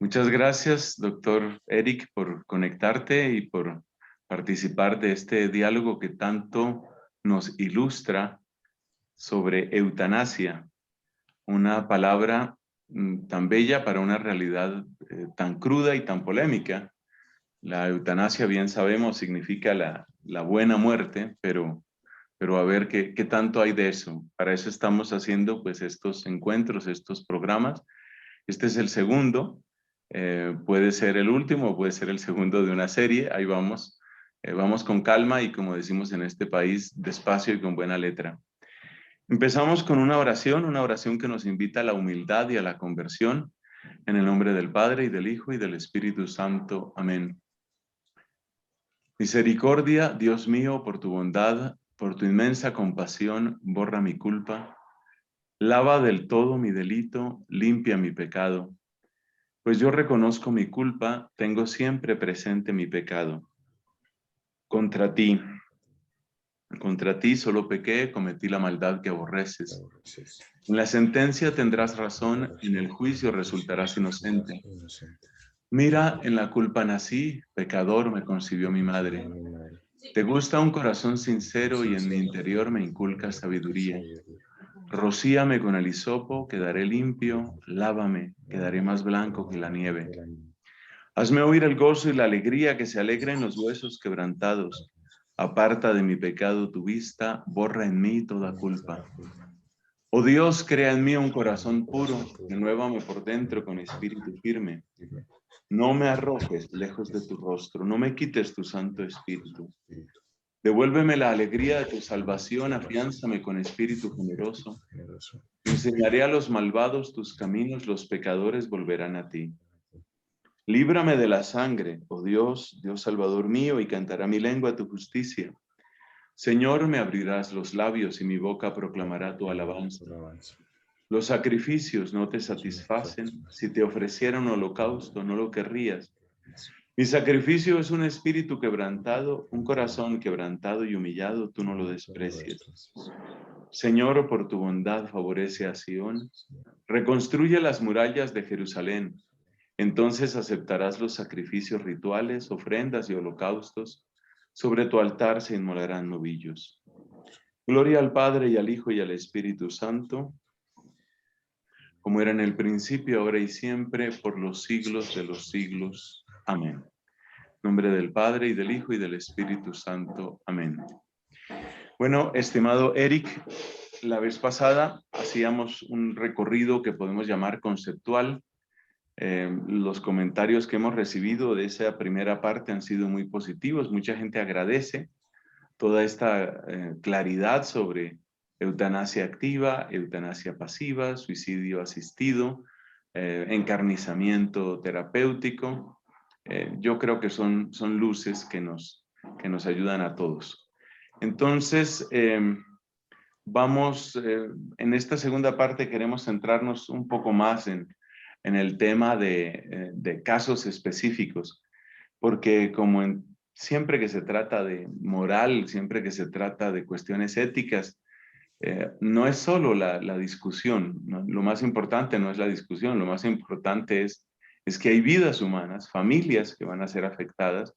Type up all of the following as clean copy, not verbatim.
Muchas gracias, doctor Eric, por conectarte y por participar de este diálogo que tanto nos ilustra sobre eutanasia, una palabra tan bella para una realidad tan cruda y tan polémica. La eutanasia, bien sabemos, significa la buena muerte, pero a ver qué tanto hay de eso. Para eso estamos haciendo pues estos encuentros, estos programas. Este es el segundo, puede ser el último, puede ser el segundo de una serie. Ahí vamos, vamos con calma y, como decimos en este país, despacio y con buena letra. Empezamos con una oración que nos invita a la humildad y a la conversión. En el nombre del Padre, y del Hijo, y del Espíritu Santo. Amén. Misericordia, Dios mío, por tu bondad, por tu inmensa compasión, borra mi culpa. Lava del todo mi delito, limpia mi pecado. Pues yo reconozco mi culpa, tengo siempre presente mi pecado. Contra ti solo pequé, cometí la maldad que aborreces. En la sentencia tendrás razón, en el juicio resultarás inocente. Mira, en la culpa nací, pecador me concibió mi madre. Te gusta un corazón sincero y en mi interior me inculca sabiduría. Rocíame con el hisopo, quedaré limpio, lávame, quedaré más blanco que la nieve. Hazme oír el gozo y la alegría, que se alegren los huesos quebrantados. Aparta de mi pecado tu vista, borra en mí toda culpa. Oh Dios, crea en mí un corazón puro, renuévame por dentro con espíritu firme. No me arrojes lejos de tu rostro, no me quites tu santo espíritu. Devuélveme la alegría de tu salvación, afiánzame con espíritu generoso. Enseñaré a los malvados tus caminos, los pecadores volverán a ti. Líbrame de la sangre, oh Dios, Dios Salvador mío, y cantará mi lengua tu justicia. Señor, me abrirás los labios y mi boca proclamará tu alabanza. Los sacrificios no te satisfacen, si te ofreciera un holocausto no lo querrías. Mi sacrificio es un espíritu quebrantado, un corazón quebrantado y humillado, tú no lo desprecias. Señor, por tu bondad favorece a Sión, reconstruye las murallas de Jerusalén. Entonces aceptarás los sacrificios rituales, ofrendas y holocaustos. Sobre tu altar se inmolarán novillos. Gloria al Padre y al Hijo y al Espíritu Santo, como era en el principio, ahora y siempre, por los siglos de los siglos. Amén. En nombre del Padre, y del Hijo, y del Espíritu Santo. Amén. Bueno, estimado Eric, la vez pasada hacíamos un recorrido que podemos llamar conceptual. Los comentarios que hemos recibido de esa primera parte han sido muy positivos. Mucha gente agradece toda esta claridad sobre eutanasia activa, eutanasia pasiva, suicidio asistido, encarnizamiento terapéutico. Yo creo que son luces que nos ayudan a todos. Entonces, vamos, en esta segunda parte queremos centrarnos un poco más en el tema de casos específicos, porque como siempre que se trata de moral, siempre que se trata de cuestiones éticas, no es solo la discusión, ¿no? Lo más importante no es la discusión, lo más importante es que hay vidas humanas, familias que van a ser afectadas,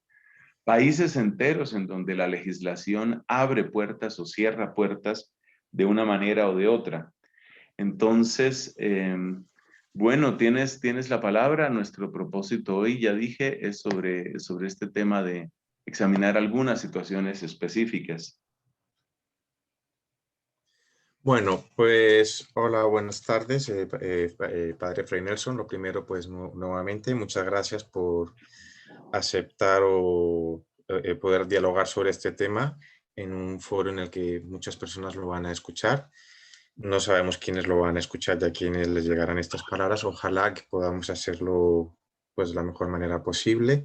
países enteros en donde la legislación abre puertas o cierra puertas de una manera o de otra. Entonces, bueno, tienes la palabra. Nuestro propósito hoy, ya dije, es sobre este tema de examinar algunas situaciones específicas. Bueno, pues hola, buenas tardes, Padre Fray Nelson. Lo primero, pues nuevamente, muchas gracias por aceptar o poder dialogar sobre este tema en un foro en el que muchas personas lo van a escuchar. No sabemos quiénes lo van a escuchar y a quiénes les llegarán estas palabras. Ojalá que podamos hacerlo pues de la mejor manera posible,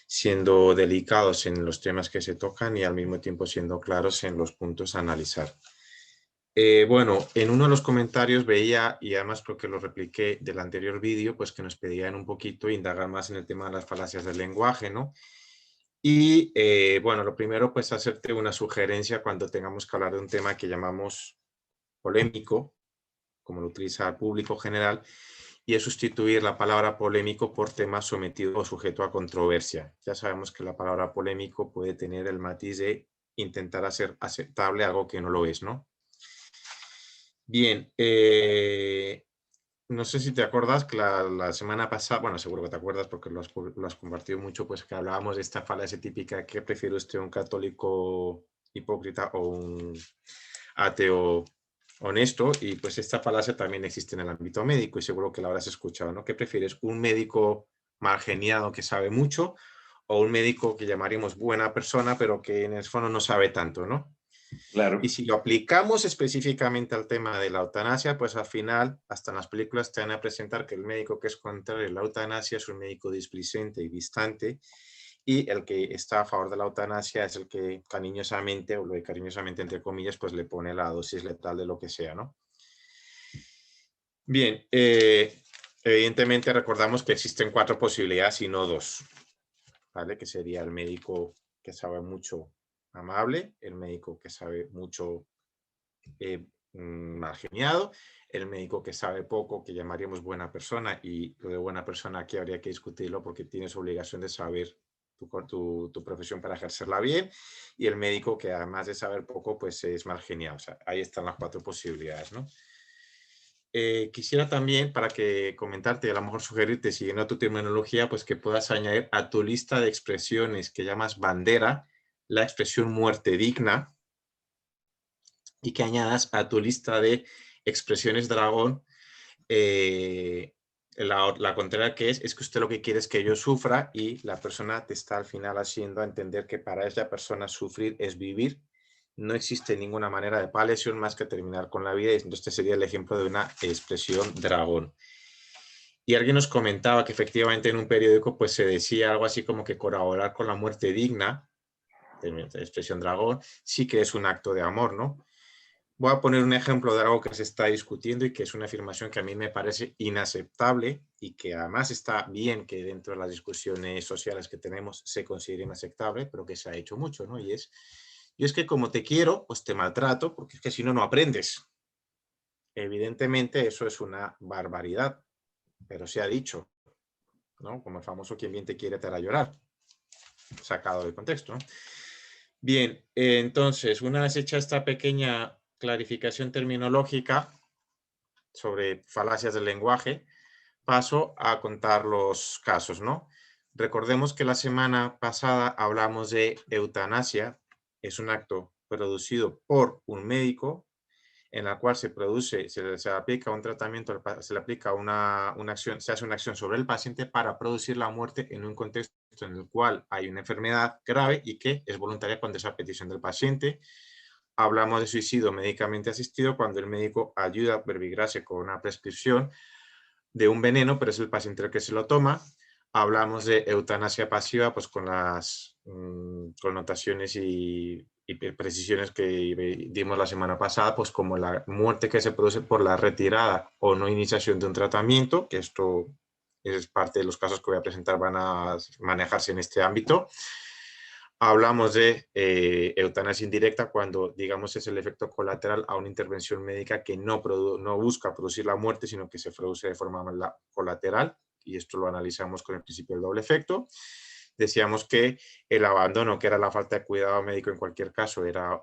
siendo delicados en los temas que se tocan y al mismo tiempo siendo claros en los puntos a analizar. Bueno, en uno de los comentarios veía, y además creo que lo repliqué del anterior vídeo, pues que nos pedían un poquito indagar más en el tema de las falacias del lenguaje, ¿no? Y bueno, lo primero, pues hacerte una sugerencia cuando tengamos que hablar de un tema que llamamos polémico, como lo utiliza el público general, y es sustituir la palabra polémico por tema sometido o sujeto a controversia. Ya sabemos que la palabra polémico puede tener el matiz de intentar hacer aceptable algo que no lo es, ¿no? Bien, no sé si te acuerdas que la semana pasada, bueno, seguro que te acuerdas porque lo has compartido mucho, pues que hablábamos de esta falacia típica que prefiere usted un católico hipócrita o un ateo honesto, y pues esta falacia también existe en el ámbito médico y seguro que la habrás escuchado, ¿no? ¿Qué prefieres? ¿Un médico mal geniado que sabe mucho o un médico que llamaríamos buena persona pero que en el fondo no sabe tanto, ¿no? Claro. Y si lo aplicamos específicamente al tema de la eutanasia, pues al final, hasta en las películas te van a presentar que el médico que es contrario a la eutanasia es un médico displicente y distante, y el que está a favor de la eutanasia es el que cariñosamente, o lo de cariñosamente entre comillas, pues le pone la dosis letal de lo que sea, ¿no? Bien, evidentemente recordamos que existen 4 posibilidades y no 2, ¿vale? Que sería el médico que sabe mucho amable, el médico que sabe mucho mal geniado, el médico que sabe poco, que llamaríamos buena persona, y lo de buena persona aquí habría que discutirlo porque tienes obligación de saber tu profesión para ejercerla bien, y el médico que además de saber poco, pues es mal geniado. O sea, ahí están las 4 posibilidades, ¿no? Quisiera también, para que comentarte y a lo mejor sugerirte, siguiendo tu terminología, pues que puedas añadir a tu lista de expresiones que llamas bandera la expresión muerte digna, y que añadas a tu lista de expresiones dragón la contraria, que es que usted lo que quiere es que yo sufra, y la persona te está al final haciendo entender que para esa persona sufrir es vivir. No existe ninguna manera de paliación más que terminar con la vida, y este sería el ejemplo de una expresión dragón. Y alguien nos comentaba que efectivamente en un periódico pues se decía algo así como que colaborar con la muerte digna, de expresión dragón, sí que es un acto de amor, ¿no? Voy a poner un ejemplo de algo que se está discutiendo y que es una afirmación que a mí me parece inaceptable, y que además está bien que dentro de las discusiones sociales que tenemos se considere inaceptable, pero que se ha hecho mucho, ¿no? Y es que como te quiero, pues te maltrato, porque es que si no, no aprendes. Evidentemente eso es una barbaridad, pero se ha dicho, ¿no? Como el famoso quien bien te quiere te hará llorar, sacado del contexto, ¿no? Bien, entonces, una vez hecha esta pequeña clarificación terminológica sobre falacias del lenguaje, paso a contar los casos, ¿no? Recordemos que la semana pasada hablamos de eutanasia. Es un acto producido por un médico en la cual se aplica un tratamiento, se le aplica una acción, se hace una acción sobre el paciente para producir la muerte en un contexto en el cual hay una enfermedad grave y que es voluntaria cuando es a petición del paciente. Hablamos de suicidio médicamente asistido cuando el médico ayuda a verbigrarse con una prescripción de un veneno, pero es el paciente el que se lo toma. Hablamos de eutanasia pasiva, pues con las connotaciones y precisiones que dimos la semana pasada, pues como la muerte que se produce por la retirada o no iniciación de un tratamiento, que esto es parte de los casos que voy a presentar, van a manejarse en este ámbito. Hablamos de eutanasia indirecta cuando, digamos, es el efecto colateral a una intervención médica que no busca producir la muerte, sino que se produce de forma colateral, y esto lo analizamos con el principio del doble efecto. Decíamos que el abandono, que era la falta de cuidado médico en cualquier caso, era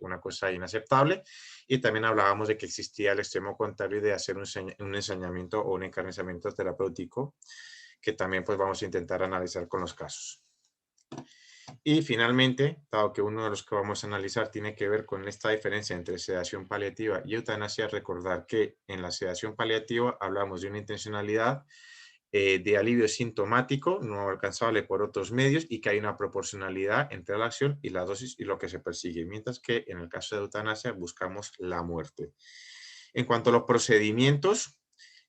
una cosa inaceptable, y también hablábamos de que existía el extremo contrario de hacer un ensañamiento o un encarnizamiento terapéutico, que también pues vamos a intentar analizar con los casos. Y finalmente, dado que uno de los que vamos a analizar tiene que ver con esta diferencia entre sedación paliativa y eutanasia, recordar que en la sedación paliativa hablamos de una intencionalidad de alivio sintomático no alcanzable por otros medios, y que hay una proporcionalidad entre la acción y la dosis y lo que se persigue, mientras que en el caso de eutanasia buscamos la muerte. En cuanto a los procedimientos,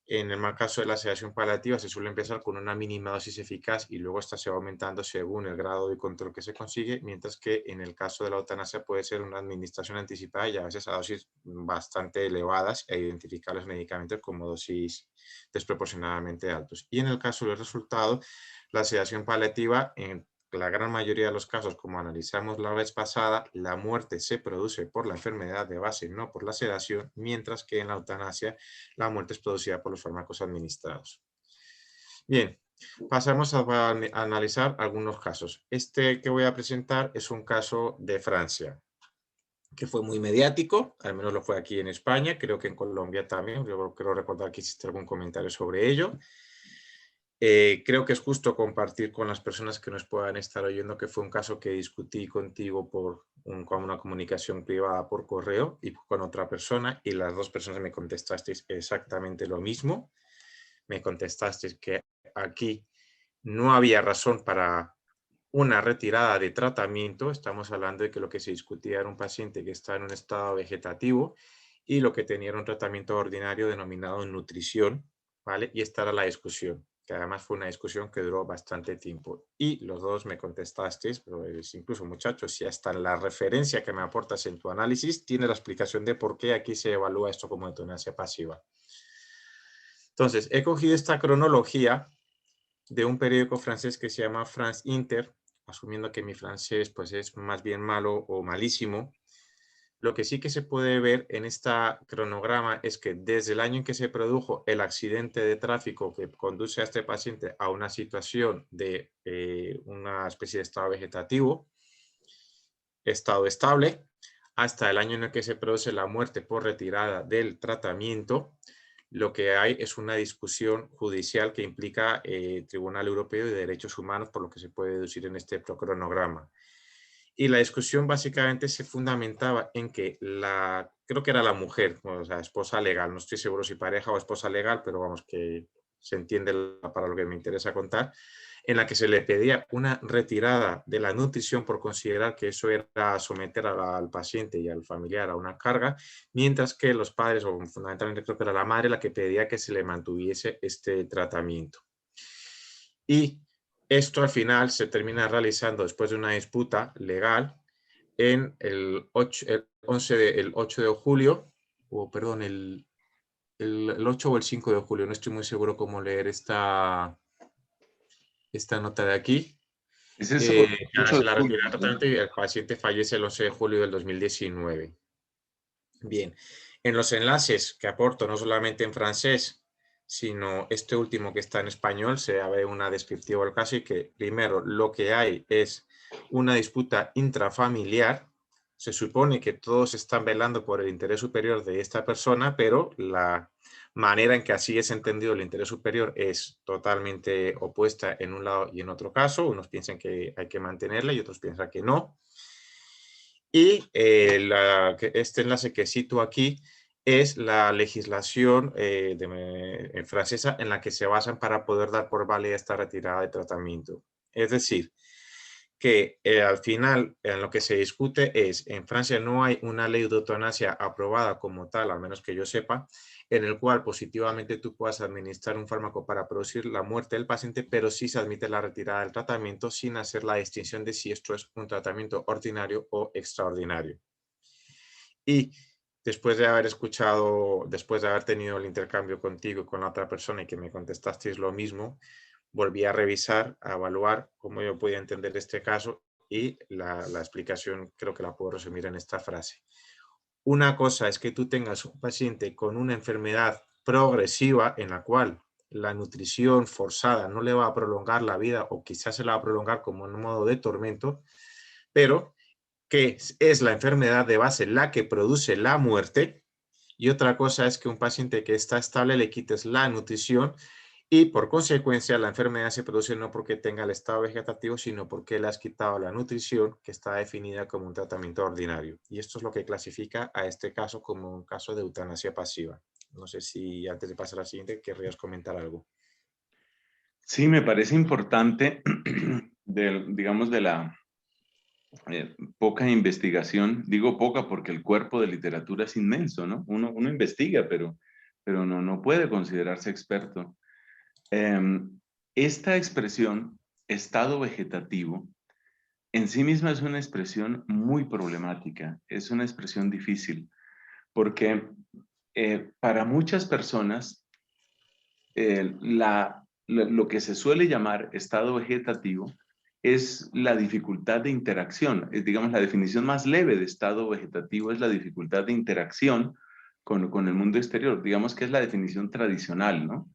en el caso de la sedación paliativa se suele empezar con una mínima dosis eficaz y luego esta se va aumentando según el grado de control que se consigue, mientras que en el caso de la eutanasia puede ser una administración anticipada y a veces a dosis bastante elevadas, e identificar los medicamentos como dosis desproporcionadamente altos. Y en el caso del resultado, la sedación paliativa la gran mayoría de los casos, como analizamos la vez pasada, la muerte se produce por la enfermedad de base, no por la sedación, mientras que en la eutanasia la muerte es producida por los fármacos administrados. Bien, pasamos a analizar algunos casos. Este que voy a presentar es un caso de Francia, que fue muy mediático, al menos lo fue aquí en España, creo que en Colombia también, yo creo recordar que hiciste algún comentario sobre ello. Creo que es justo compartir con las personas que nos puedan estar oyendo que fue un caso que discutí contigo con una comunicación privada por correo y con otra persona, y las dos personas me contestasteis exactamente lo mismo. Me contestasteis que aquí no había razón para una retirada de tratamiento. Estamos hablando de que lo que se discutía era un paciente que está en un estado vegetativo y lo que tenía era un tratamiento ordinario denominado nutrición, ¿vale? Y esta era la discusión, que además fue una discusión que duró bastante tiempo. Y los dos me contestasteis, pero incluso muchachos, si hasta la referencia que me aportas en tu análisis tiene la explicación de por qué aquí se evalúa esto como eutanasia pasiva. Entonces, he cogido esta cronología de un periódico francés que se llama France Inter, asumiendo que mi francés pues, es más bien malo o malísimo. Lo que sí que se puede ver en esta cronograma es que desde el año en que se produjo el accidente de tráfico que conduce a este paciente a una situación de una especie de estado vegetativo, estado estable, hasta el año en el que se produce la muerte por retirada del tratamiento, lo que hay es una discusión judicial que implica Tribunal Europeo de Derechos Humanos, por lo que se puede deducir en este cronograma. Y la discusión básicamente se fundamentaba en que creo que era la mujer, o sea, esposa legal, no estoy seguro si pareja o esposa legal, pero vamos, que se entiende para lo que me interesa contar, en la que se le pedía una retirada de la nutrición por considerar que eso era someter al paciente y al familiar a una carga, mientras que los padres, o fundamentalmente creo que era la madre, la que pedía que se le mantuviese este tratamiento. Y esto al final se termina realizando después de una disputa legal en el 8 de julio, o perdón, el 8 o el 5 de julio, no estoy muy seguro cómo leer esta nota de aquí. Es eso, Se 8 de la julio, retira el ¿verdad? tratamiento y el paciente fallece el 11 de julio del 2019. Bien, en los enlaces que aporto, no solamente en francés, sino este último que está en español, se ve una descriptiva del caso y que primero lo que hay es una disputa intrafamiliar. Se supone que todos están velando por el interés superior de esta persona, pero la manera en que así es entendido el interés superior es totalmente opuesta en un lado y en otro caso. Unos piensan que hay que mantenerla y otros piensan que no. Y este enlace que cito aquí es la legislación francesa en la que se basan para poder dar por válida esta retirada de tratamiento. Es decir, que al final en lo que se discute es, en Francia no hay una ley de eutanasia aprobada como tal, al menos que yo sepa, en el cual positivamente tú puedas administrar un fármaco para producir la muerte del paciente, pero sí se admite la retirada del tratamiento sin hacer la distinción de si esto es un tratamiento ordinario o extraordinario. Y después de haber escuchado, después de haber tenido el intercambio contigo y con la otra persona y que me contestasteis lo mismo, volví a revisar, a evaluar cómo yo podía entender este caso y la explicación creo que la puedo resumir en esta frase. Una cosa es que tú tengas un paciente con una enfermedad progresiva en la cual la nutrición forzada no le va a prolongar la vida o quizás se la va a prolongar como un modo de tormento, pero que es la enfermedad de base la que produce la muerte. Y otra cosa es que un paciente que está estable le quites la nutrición y por consecuencia la enfermedad se produce no porque tenga el estado vegetativo, sino porque le has quitado la nutrición que está definida como un tratamiento ordinario. Y esto es lo que clasifica a este caso como un caso de eutanasia pasiva. No sé si antes de pasar a la siguiente querrías comentar algo. Sí, me parece importante, digamos, de la poca investigación. Digo poca porque el cuerpo de literatura es inmenso, ¿no? Uno investiga, pero no puede considerarse experto. Esta expresión, estado vegetativo, en sí misma es una expresión muy problemática, es una expresión difícil, porque para muchas personas lo que se suele llamar estado vegetativo es la dificultad de interacción. Digamos, la definición más leve de estado vegetativo es la dificultad de interacción con el mundo exterior. Digamos que es la definición tradicional, ¿no?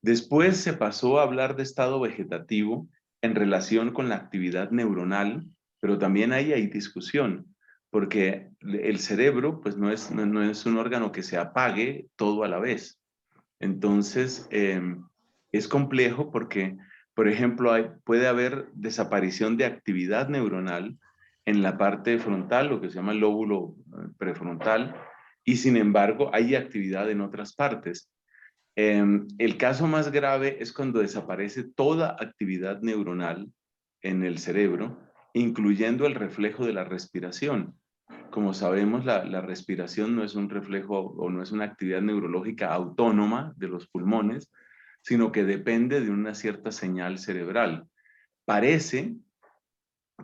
Después se pasó a hablar de estado vegetativo en relación con la actividad neuronal, pero también ahí hay discusión, porque el cerebro pues no es un órgano que se apague todo a la vez. Entonces, es complejo porque, por ejemplo, puede haber desaparición de actividad neuronal en la parte frontal, lo que se llama el lóbulo prefrontal, y sin embargo hay actividad en otras partes. El caso más grave es cuando desaparece toda actividad neuronal en el cerebro, incluyendo el reflejo de la respiración. Como sabemos, la respiración no es un reflejo o no es una actividad neurológica autónoma de los pulmones, sino que depende de una cierta señal cerebral. Parece,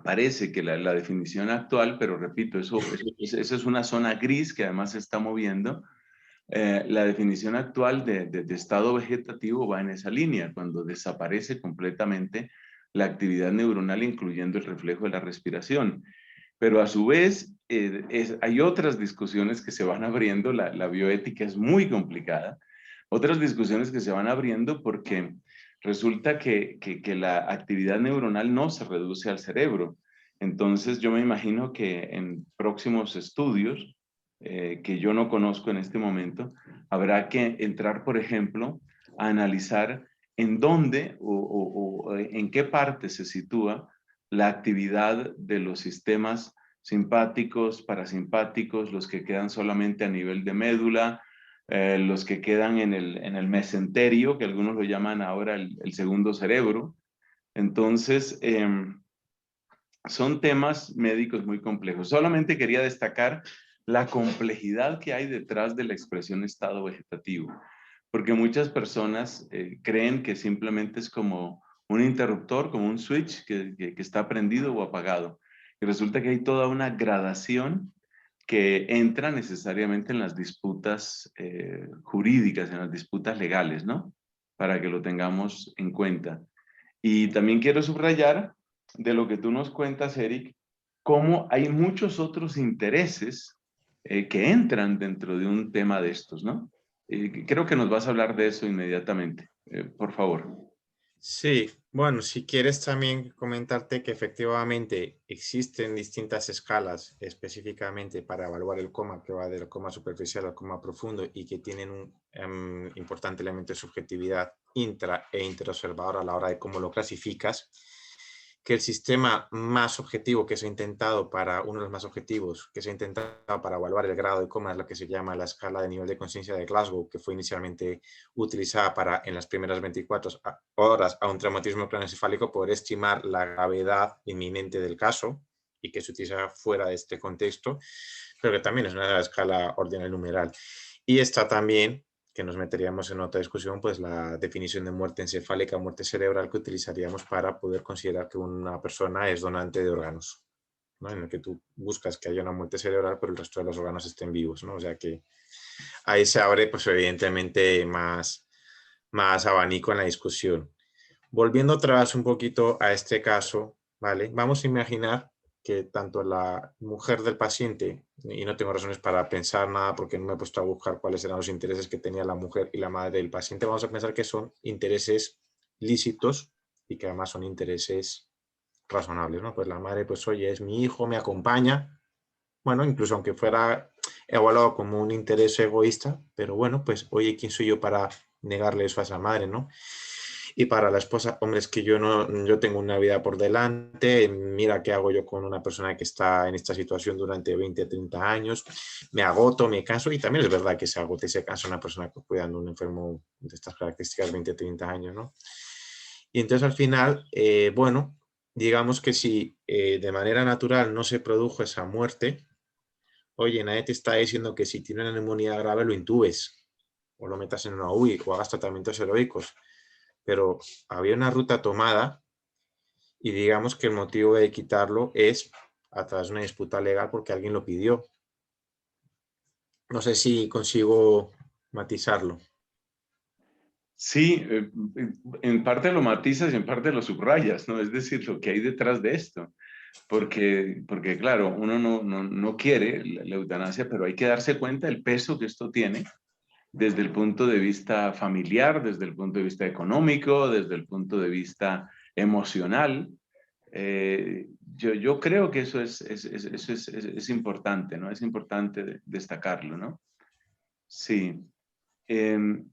parece que la definición actual, pero repito, eso es una zona gris que además se está moviendo. La definición actual de estado vegetativo va en esa línea, cuando desaparece completamente la actividad neuronal, incluyendo el reflejo de la respiración. Pero a su vez, hay otras discusiones que se van abriendo, la bioética es muy complicada, otras discusiones que se van abriendo porque resulta que la actividad neuronal no se reduce al cerebro. Entonces yo me imagino que en próximos estudios, que yo no conozco en este momento, habrá que entrar, por ejemplo, a analizar en dónde o en qué parte se sitúa la actividad de los sistemas simpáticos, parasimpáticos, los que quedan solamente a nivel de médula, los que quedan en el mesenterio, que algunos lo llaman ahora el segundo cerebro. Entonces, son temas médicos muy complejos. Solamente quería destacar la complejidad que hay detrás de la expresión estado vegetativo, porque muchas personas creen que simplemente es como un interruptor, como un switch que está prendido o apagado. Y resulta que hay toda una gradación que entra necesariamente en las disputas jurídicas, en las disputas legales, ¿no? Para que lo tengamos en cuenta. Y también quiero subrayar de lo que tú nos cuentas, Eric, cómo hay muchos otros intereses que entran dentro de un tema de estos, ¿no? Creo que nos vas a hablar de eso inmediatamente. Por favor. Sí, bueno, si quieres también comentarte que efectivamente existen distintas escalas específicamente para evaluar el coma, que va del coma superficial al coma profundo y que tienen un importante elemento de subjetividad intra e interobservador a la hora de cómo lo clasificas, que el sistema más objetivo que se ha intentado uno de los más objetivos que se ha intentado para evaluar el grado de coma es lo que se llama la escala de nivel de conciencia de Glasgow, que fue inicialmente utilizada para, en las primeras 24 horas a un traumatismo craneoencefálico, poder estimar la gravedad inminente del caso y que se utiliza fuera de este contexto, pero que también es una escala ordinal numeral. Y está también, que nos meteríamos en otra discusión, pues la definición de muerte encefálica, muerte cerebral, que utilizaríamos para poder considerar que una persona es donante de órganos, ¿no? En el que tú buscas que haya una muerte cerebral, pero el resto de los órganos estén vivos, ¿no? O sea que ahí se abre, pues evidentemente, más abanico en la discusión. Volviendo otra vez un poquito a este caso, ¿vale? Vamos a imaginar que tanto la mujer del paciente, y no tengo razones para pensar nada porque no me he puesto a buscar cuáles eran los intereses que tenía la mujer y la madre del paciente, vamos a pensar que son intereses lícitos y que además son intereses razonables, ¿no? Pues la madre, pues oye, es mi hijo, me acompaña, bueno, incluso aunque fuera evaluado como un interés egoísta, pero bueno, pues oye, ¿quién soy yo para negarle eso a esa madre, ¿no? Y para la esposa, hombre, es que yo tengo una vida por delante, mira qué hago yo con una persona que está en esta situación durante 20, 30 años, me agoto, me canso, y también es verdad que se agote y se cansa una persona cuidando a un enfermo de estas características 20, 30 años, ¿no? Y entonces al final, bueno, digamos que si de manera natural no se produjo esa muerte, oye, nadie te está diciendo que si tiene una neumonía grave lo intubes, o lo metas en una UCI, o hagas tratamientos heroicos, pero había una ruta tomada y digamos que el motivo de quitarlo es a través de una disputa legal porque alguien lo pidió. No sé si consigo matizarlo. Sí, en parte lo matizas y en parte lo subrayas, ¿no? Es decir, lo que hay detrás de esto. Porque claro, uno no quiere la eutanasia, pero hay que darse cuenta del peso que esto tiene desde el punto de vista familiar, desde el punto de vista económico, desde el punto de vista emocional. Yo creo que eso es importante, ¿no? Es importante destacarlo, ¿no? Sí. Eh,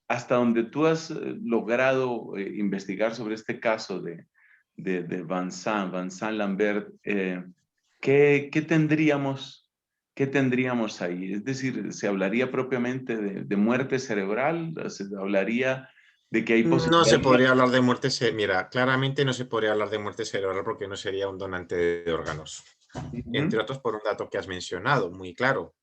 hasta donde tú has logrado investigar sobre este caso de Vincent Lambert, ¿qué tendríamos, qué tendríamos ahí? Es decir, ¿se hablaría propiamente de muerte cerebral? ¿Se hablaría de que hay No posibilidad se de... podría hablar de muerte cerebral. Mira, claramente no se podría hablar de muerte cerebral porque no sería un donante de órganos. Entre Ujú, otros por un dato que has mencionado, muy claro.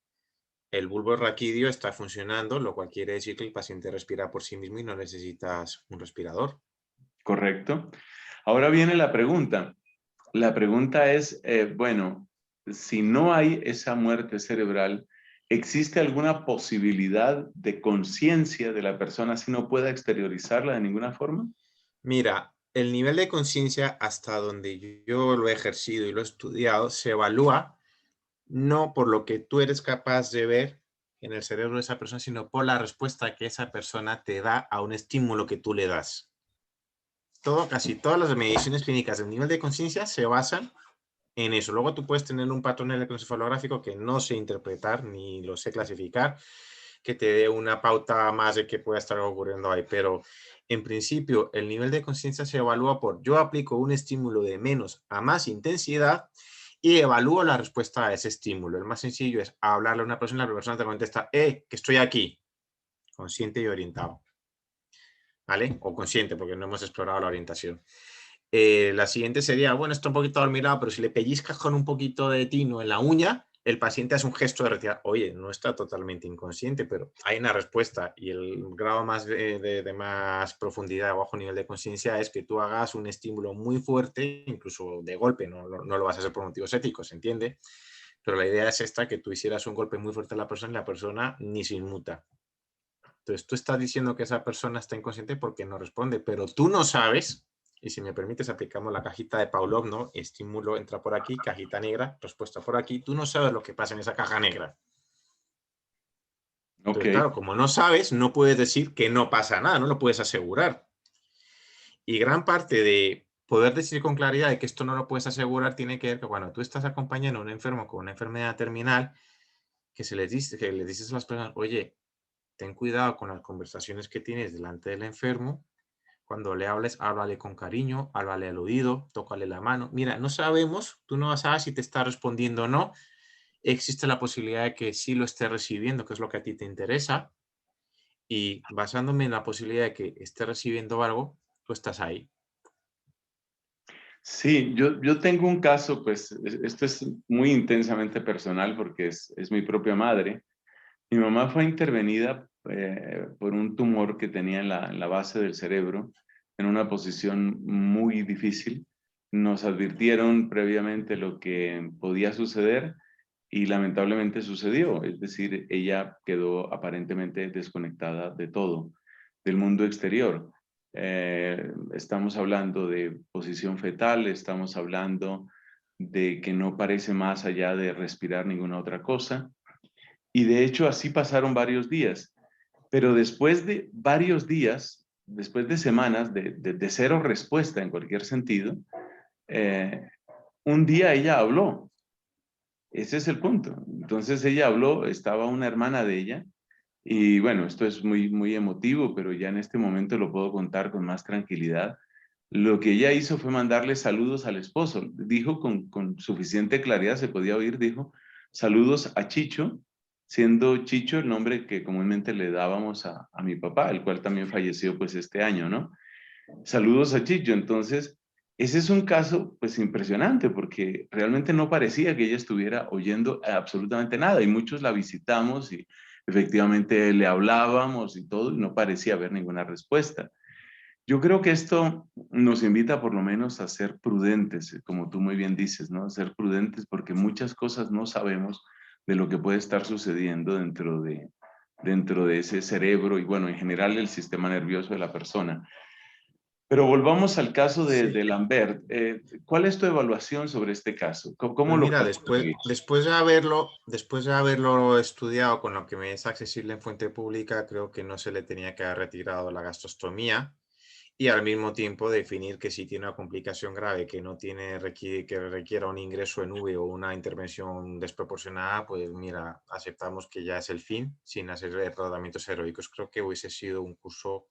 El bulbo raquídeo está funcionando, lo cual quiere decir que el paciente respira por sí mismo y no necesitas un respirador. correcto. Ahora viene la pregunta. La pregunta es, bueno, si no hay esa muerte cerebral, ¿existe alguna posibilidad de conciencia de la persona si no pueda exteriorizarla de ninguna forma? Mira, el nivel de conciencia hasta donde yo lo he ejercido y lo he estudiado se evalúa no por lo que tú eres capaz de ver en el cerebro de esa persona, sino por la respuesta que esa persona te da a un estímulo que tú le das. Casi todas las mediciones clínicas del nivel de conciencia se basan en eso. Luego tú puedes tener un patrón electroencefalográfico que no sé interpretar ni lo sé clasificar, que te dé una pauta más de qué puede estar ocurriendo ahí. Pero en principio, el nivel de conciencia se evalúa por yo aplico un estímulo de menos a más intensidad y evalúo la respuesta a ese estímulo. El más sencillo es hablarle a una persona, la persona te contesta, que estoy aquí, consciente y orientado. ¿Vale? O consciente, porque no hemos explorado la orientación. La siguiente sería, bueno, está un poquito dormido, pero si le pellizcas con un poquito de tino en la uña, el paciente hace un gesto de retirar. Oye, no está totalmente inconsciente, pero hay una respuesta y el grado más de más profundidad o bajo nivel de conciencia es que tú hagas un estímulo muy fuerte, incluso de golpe, no lo vas a hacer por motivos éticos, ¿se entiende? Pero la idea es esta, que tú hicieras un golpe muy fuerte a la persona y la persona ni se inmuta. Entonces, tú estás diciendo que esa persona está inconsciente porque no responde, pero tú no sabes, y si me permites, aplicamos la cajita de Pavlov, ¿no? Estímulo entra por aquí, cajita negra, respuesta por aquí. Tú no sabes lo que pasa en esa caja negra. Ok, Entonces, claro, como no sabes, no puedes decir que no pasa nada, no lo puedes asegurar. Y gran parte de poder decir con claridad de que esto no lo puedes asegurar tiene que ver que cuando tú estás acompañando a un enfermo con una enfermedad terminal, que les dices a las personas, oye, ten cuidado con las conversaciones que tienes delante del enfermo. Cuando le hables, háblale con cariño, háblale al oído, tócale la mano. Mira, no sabemos, tú no sabes si te está respondiendo o no. Existe la posibilidad de que sí lo esté recibiendo, que es lo que a ti te interesa. Y basándome en la posibilidad de que esté recibiendo algo, tú estás ahí. sí, yo tengo un caso, pues esto es muy intensamente personal porque es mi propia madre. Mi mamá fue intervenida por un tumor que tenía en la base del cerebro, en una posición muy difícil. Nos advirtieron previamente lo que podía suceder y lamentablemente sucedió. Es decir, ella quedó aparentemente desconectada de todo, del mundo exterior. Estamos hablando de posición fetal, estamos hablando de que no parece más allá de respirar ninguna otra cosa. Y de hecho así pasaron varios días. Pero después de varios días, después de semanas de cero respuesta en cualquier sentido, eh, un día ella habló. Ese es el punto. Entonces ella habló, estaba una hermana de ella, y bueno, esto es muy emotivo, pero ya en este momento lo puedo contar con más tranquilidad. Lo que ella hizo fue mandarle saludos al esposo. Dijo con suficiente claridad, se podía oír, dijo, saludos a Chicho, siendo Chicho el nombre que comúnmente le dábamos a mi papá, el cual también falleció pues este año, ¿no? Saludos a Chicho. Entonces, ese es un caso pues impresionante porque realmente no parecía que ella estuviera oyendo absolutamente nada y muchos la visitamos y efectivamente le hablábamos y todo y no parecía haber ninguna respuesta. Yo creo que esto nos invita por lo menos a ser prudentes, como tú muy bien dices, ¿no? A ser prudentes porque muchas cosas no sabemos de lo que puede estar sucediendo dentro de ese cerebro y bueno, en general el sistema nervioso de la persona. Pero volvamos al caso de Lambert. ¿Cuál es tu evaluación sobre este caso? ¿Cómo Pues lo mira, categorizas? después de haberlo estudiado con lo que me es accesible en fuente pública, creo que no se le tenía que haber retirado la gastrostomía y al mismo tiempo definir que si tiene una complicación grave que no tiene, que requiera un ingreso en V o una intervención desproporcionada, pues mira, aceptamos que ya es el fin sin hacer tratamientos heroicos. Creo que hubiese sido un curso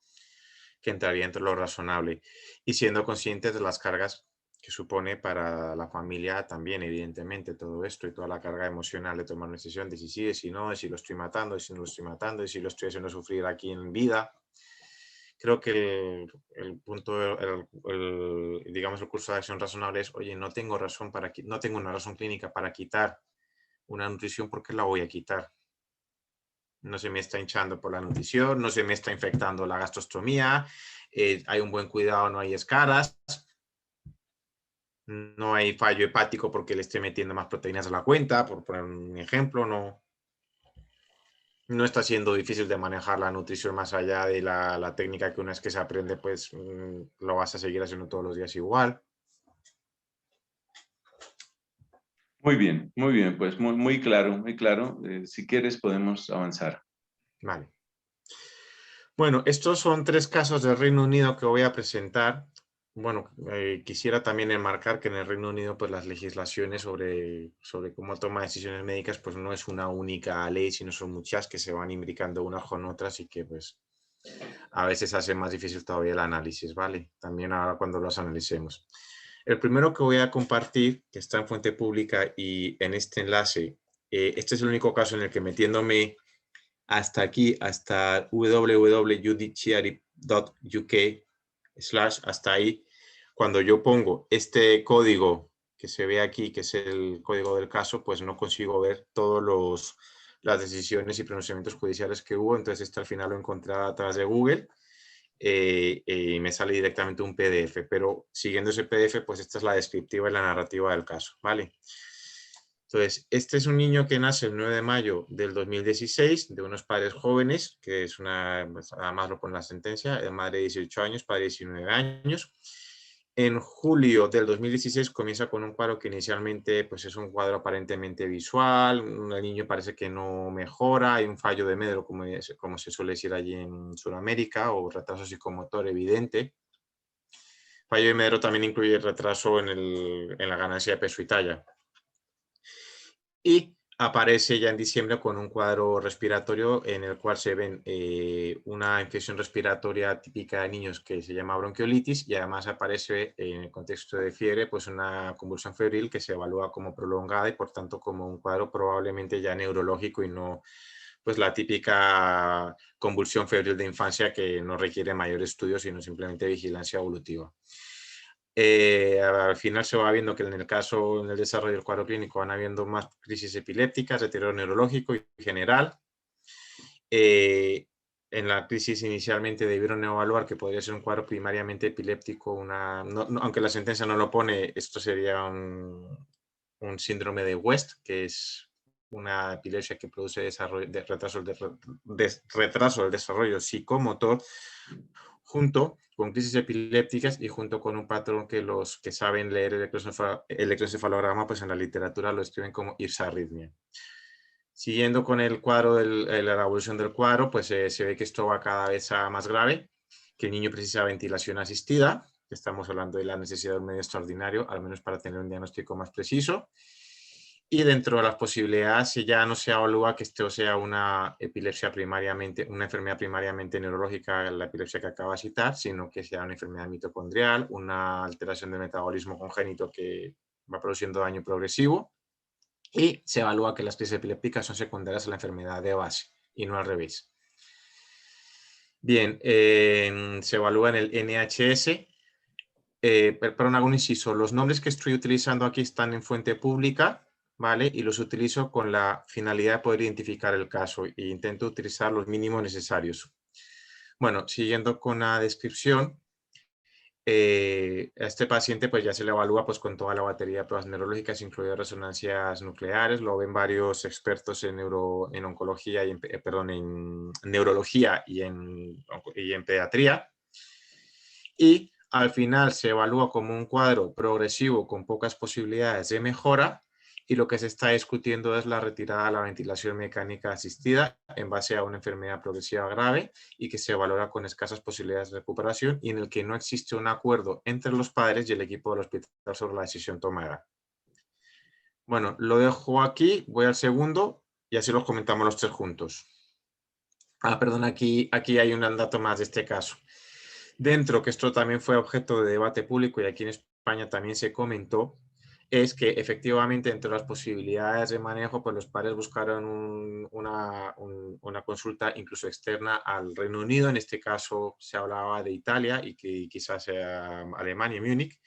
que entraría entre lo razonable y siendo conscientes de las cargas que supone para la familia también, evidentemente, todo esto y toda la carga emocional de tomar una decisión de si sí, de si no, de si lo estoy matando, de si no lo estoy matando, de si lo estoy haciendo sufrir aquí en vida. Creo que el punto, digamos, el curso de acción razonable es, oye, no tengo razón no tengo una razón clínica para quitar una nutrición, ¿por qué la voy a quitar? No se me está hinchando por la nutrición, no se me está infectando la gastrostomía, hay un buen cuidado, no hay escaras, no hay fallo hepático porque le esté metiendo más proteínas a la cuenta, por poner un ejemplo, no está siendo difícil de manejar la nutrición más allá de la técnica que una vez que se aprende, pues lo vas a seguir haciendo todos los días igual. Muy bien, pues muy claro, muy claro. Si quieres podemos avanzar. Vale. Bueno, estos son 3 casos del Reino Unido que voy a presentar. Bueno, quisiera también enmarcar que en el Reino Unido pues las legislaciones sobre cómo toma decisiones médicas pues no es una única ley, sino son muchas que se van imbricando unas con otras y que pues a veces hace más difícil todavía el análisis, ¿vale? También ahora cuando los analicemos. El primero que voy a compartir, que está en fuente pública y en este enlace, este es el único caso en el que metiéndome hasta aquí, hasta www.judiciary.uk / hasta ahí, cuando yo pongo este código que se ve aquí, que es el código del caso, pues no consigo ver todas las decisiones y pronunciamientos judiciales que hubo, entonces al final lo encontré a través de Google y me sale directamente un PDF, pero siguiendo ese PDF, pues esta es la descriptiva y la narrativa del caso, ¿vale? Entonces, este es un niño que nace el 9 de mayo del 2016 de unos padres jóvenes, que es pues, además lo pone la sentencia, madre de 18 años, padre de 19 años. En julio del 2016 comienza con un cuadro que inicialmente pues es un cuadro aparentemente visual, el niño parece que no mejora, hay un fallo de Medro, como se suele decir allí en Sudamérica, o retraso psicomotor evidente. Fallo de Medro también incluye retraso en la ganancia de peso y talla. Y aparece ya en diciembre con un cuadro respiratorio en el cual se ven una infección respiratoria típica de niños que se llama bronquiolitis y además aparece en el contexto de fiebre pues una convulsión febril que se evalúa como prolongada y por tanto como un cuadro probablemente ya neurológico y no pues la típica convulsión febril de infancia que no requiere mayor estudio sino simplemente vigilancia evolutiva. Al final se va viendo que en el desarrollo del cuadro clínico van habiendo más crisis epilépticas, deterioro neurológico y general. En la crisis inicialmente debieron evaluar que podría ser un cuadro primariamente epiléptico, aunque la sentencia no lo pone, esto sería un síndrome de West, que es una epilepsia que produce retraso del desarrollo psicomotor, junto con crisis epilépticas y junto con un patrón que los que saben leer el electroencefalograma, pues en la literatura lo escriben como hirsarritmia. Siguiendo con el cuadro, la evolución del cuadro, pues se ve que esto va cada vez a más grave, que el niño precisa ventilación asistida, que estamos hablando de la necesidad de un medio extraordinario, al menos para tener un diagnóstico más preciso. Y dentro de las posibilidades, si ya no se evalúa que esto sea una epilepsia primariamente, una enfermedad primariamente neurológica, la epilepsia que acaba de citar, sino que sea una enfermedad mitocondrial, una alteración del metabolismo congénito que va produciendo daño progresivo, y se evalúa que las crisis epilépticas son secundarias a la enfermedad de base y no al revés. Bien, se evalúa en el NHS. Perdón, hago un inciso. Los nombres que estoy utilizando aquí están en fuente pública, ¿vale? Y los utilizo con la finalidad de poder identificar el caso e intento utilizar los mínimos necesarios. Bueno, siguiendo con la descripción, a este paciente pues ya se le evalúa pues con toda la batería de pruebas neurológicas, incluidas resonancias nucleares. Lo ven varios expertos en oncología y en neurología y en pediatría. Y al final se evalúa como un cuadro progresivo con pocas posibilidades de mejora, y lo que se está discutiendo es la retirada de la ventilación mecánica asistida en base a una enfermedad progresiva grave y que se valora con escasas posibilidades de recuperación, y en el que no existe un acuerdo entre los padres y el equipo del hospital sobre la decisión tomada. Bueno, lo dejo aquí, voy al segundo y así los comentamos los tres juntos. Perdón, aquí hay un dato más de este caso. Dentro, que esto también fue objeto de debate público y aquí en España también se comentó, es que efectivamente entre las posibilidades de manejo, pues los padres buscaron una consulta incluso externa al Reino Unido. En este caso se hablaba de Italia y que quizás sea Alemania, Múnich.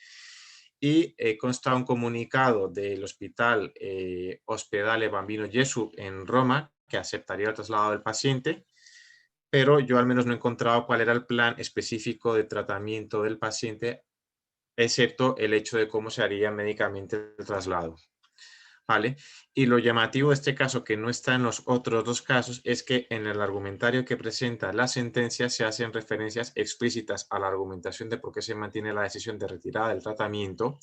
Y consta un comunicado del Hospital Ospedale Bambino Gesù en Roma, que aceptaría el traslado del paciente, pero yo al menos no he encontrado cuál era el plan específico de tratamiento del paciente, excepto el hecho de cómo se haría médicamente el traslado. ¿Vale? Y lo llamativo de este caso, que no está en los otros dos casos, es que en el argumentario que presenta la sentencia se hacen referencias explícitas a la argumentación de por qué se mantiene la decisión de retirada del tratamiento,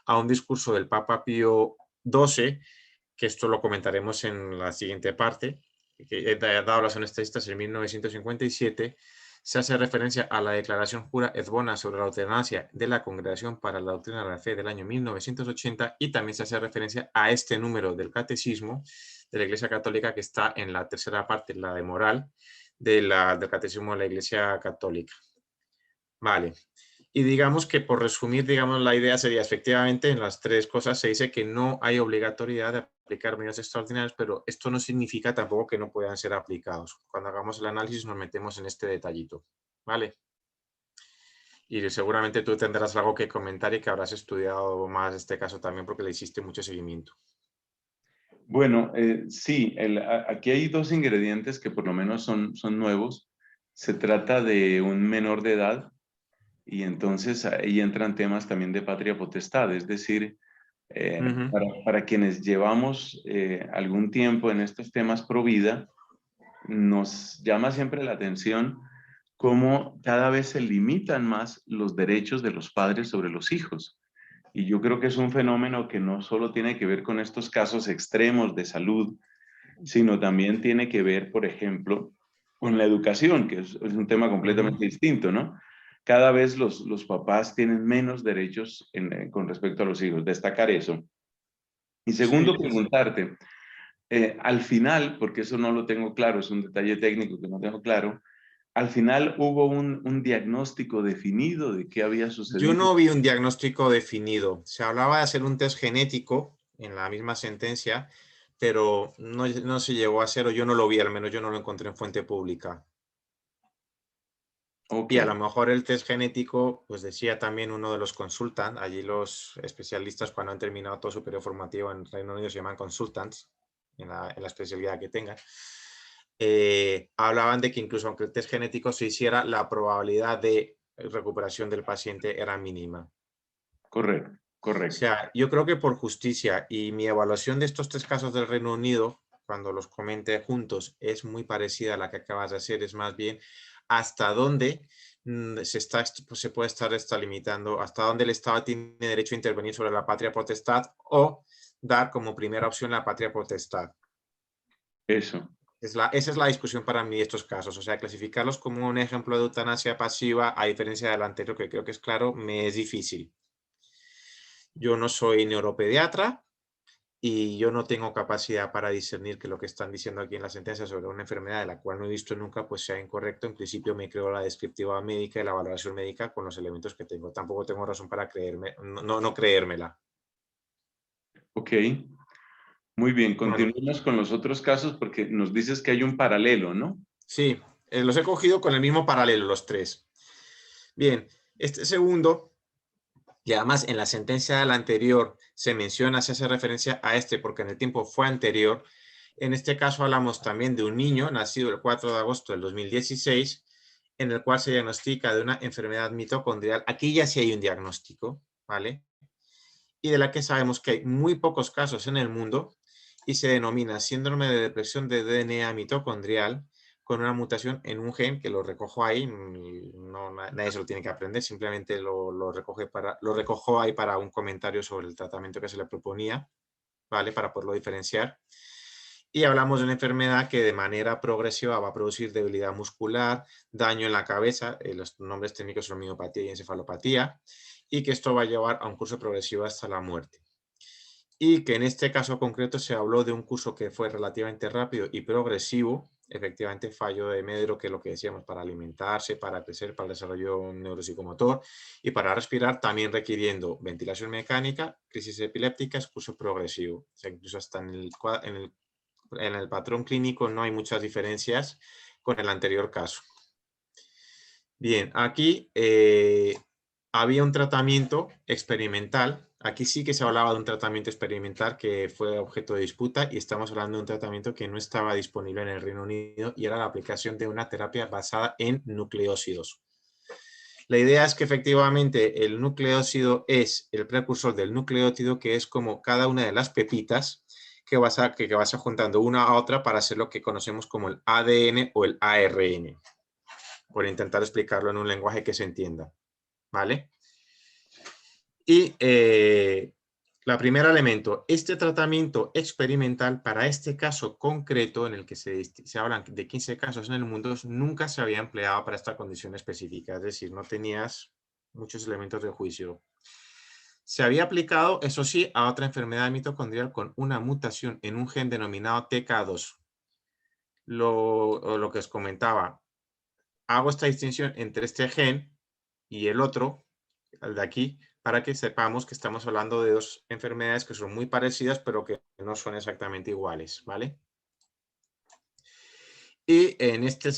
a un discurso del Papa Pío XII, que esto lo comentaremos en la siguiente parte, que he dado las anestesistas en 1957, se hace referencia a la declaración Jura et Bona sobre la eutanasia de la Congregación para la Doctrina de la Fe del año 1980, y también se hace referencia a este número del Catecismo de la Iglesia Católica que está en la tercera parte, la de moral, del Catecismo de la Iglesia Católica. Vale. Y digamos que, por resumir, digamos, la idea sería, efectivamente, en las tres cosas se dice que no hay obligatoriedad de aplicar medidas extraordinarias, pero esto no significa tampoco que no puedan ser aplicados. Cuando hagamos el análisis nos metemos en este detallito, ¿vale? Y seguramente tú tendrás algo que comentar y que habrás estudiado más este caso también porque le hiciste mucho seguimiento. Bueno, sí, aquí hay dos ingredientes que por lo menos son nuevos. Se trata de un menor de edad y entonces ahí entran temas también de patria potestad, es decir, para quienes llevamos algún tiempo en estos temas pro vida, nos llama siempre la atención cómo cada vez se limitan más los derechos de los padres sobre los hijos. Y yo creo que es un fenómeno que no solo tiene que ver con estos casos extremos de salud, sino también tiene que ver, por ejemplo, con la educación, que es un tema completamente distinto, ¿no? Cada vez los papás tienen menos derechos con respecto a los hijos, destacar eso. Y segundo, preguntarte, al final, porque eso no lo tengo claro, es un detalle técnico que no tengo claro, al final hubo un diagnóstico definido de qué había sucedido. Yo no vi un diagnóstico definido. Se hablaba de hacer un test genético en la misma sentencia, pero no se llegó a hacer, o yo no lo vi, al menos yo no lo encontré en fuente pública. Okay. Y a lo mejor el test genético, pues decía también uno de los consultants, allí los especialistas cuando han terminado todo su periodo formativo en Reino Unido se llaman consultants, en la especialidad que tengan, hablaban de que incluso aunque el test genético se hiciera, la probabilidad de recuperación del paciente era mínima. Correcto, O correcto. sea, yo creo que por justicia y mi evaluación de estos tres casos del Reino Unido, cuando los comenté juntos, es muy parecida a la que acabas de hacer, es más bien hasta dónde se puede estar limitando, hasta dónde el Estado tiene derecho a intervenir sobre la patria potestad o dar como primera opción la patria potestad. Eso. Esa es la discusión para mí de estos casos, o sea, clasificarlos como un ejemplo de eutanasia pasiva, a diferencia del anterior, que creo que es claro, me es difícil. Yo no soy neuropediatra y yo no tengo capacidad para discernir que lo que están diciendo aquí en la sentencia sobre una enfermedad de la cual no he visto nunca, pues sea incorrecto. En principio me creo la descriptiva médica y la valoración médica con los elementos que tengo. Tampoco tengo razón para no creérmela. Ok. Muy bien, continuemos con los otros casos porque nos dices que hay un paralelo, ¿no? Sí, los he cogido con el mismo paralelo, los tres. Bien, este segundo, y además en la sentencia de la anterior se menciona, se hace referencia a este porque en el tiempo fue anterior. En este caso hablamos también de un niño nacido el 4 de agosto del 2016 en el cual se diagnostica de una enfermedad mitocondrial. Aquí ya sí hay un diagnóstico, ¿vale? Y de la que sabemos que hay muy pocos casos en el mundo y se denomina síndrome de depresión de DNA mitocondrial con una mutación en un gen que lo recojo ahí, no, nadie se lo tiene que aprender, simplemente lo recojo ahí para un comentario sobre el tratamiento que se le proponía, ¿vale? Para poderlo diferenciar. Y hablamos de una enfermedad que de manera progresiva va a producir debilidad muscular, daño en la cabeza, los nombres técnicos son miopatía y encefalopatía, y que esto va a llevar a un curso progresivo hasta la muerte. Y que en este caso concreto se habló de un curso que fue relativamente rápido y progresivo, efectivamente fallo de Medero, que es lo que decíamos, para alimentarse, para crecer, para el desarrollo neuropsicomotor y para respirar, también requiriendo ventilación mecánica, crisis epilépticas, curso progresivo. O sea, incluso hasta en el patrón clínico no hay muchas diferencias con el anterior caso. Bien, aquí había un tratamiento experimental. Aquí sí que se hablaba de un tratamiento experimental que fue objeto de disputa y estamos hablando de un tratamiento que no estaba disponible en el Reino Unido y era la aplicación de una terapia basada en nucleósidos. La idea es que efectivamente el nucleósido es el precursor del nucleótido, que es como cada una de las pepitas que vas juntando una a otra para hacer lo que conocemos como el ADN o el ARN, por intentar explicarlo en un lenguaje que se entienda, ¿vale? Y la primer elemento, este tratamiento experimental para este caso concreto en el que se hablan de 15 casos en el mundo, nunca se había empleado para esta condición específica, es decir, no tenías muchos elementos de juicio. Se había aplicado, eso sí, a otra enfermedad mitocondrial con una mutación en un gen denominado TK2. Lo que os comentaba, hago esta distinción entre este gen y el otro, el de aquí, para que sepamos que estamos hablando de dos enfermedades que son muy parecidas, pero que no son exactamente iguales, ¿vale? Y en este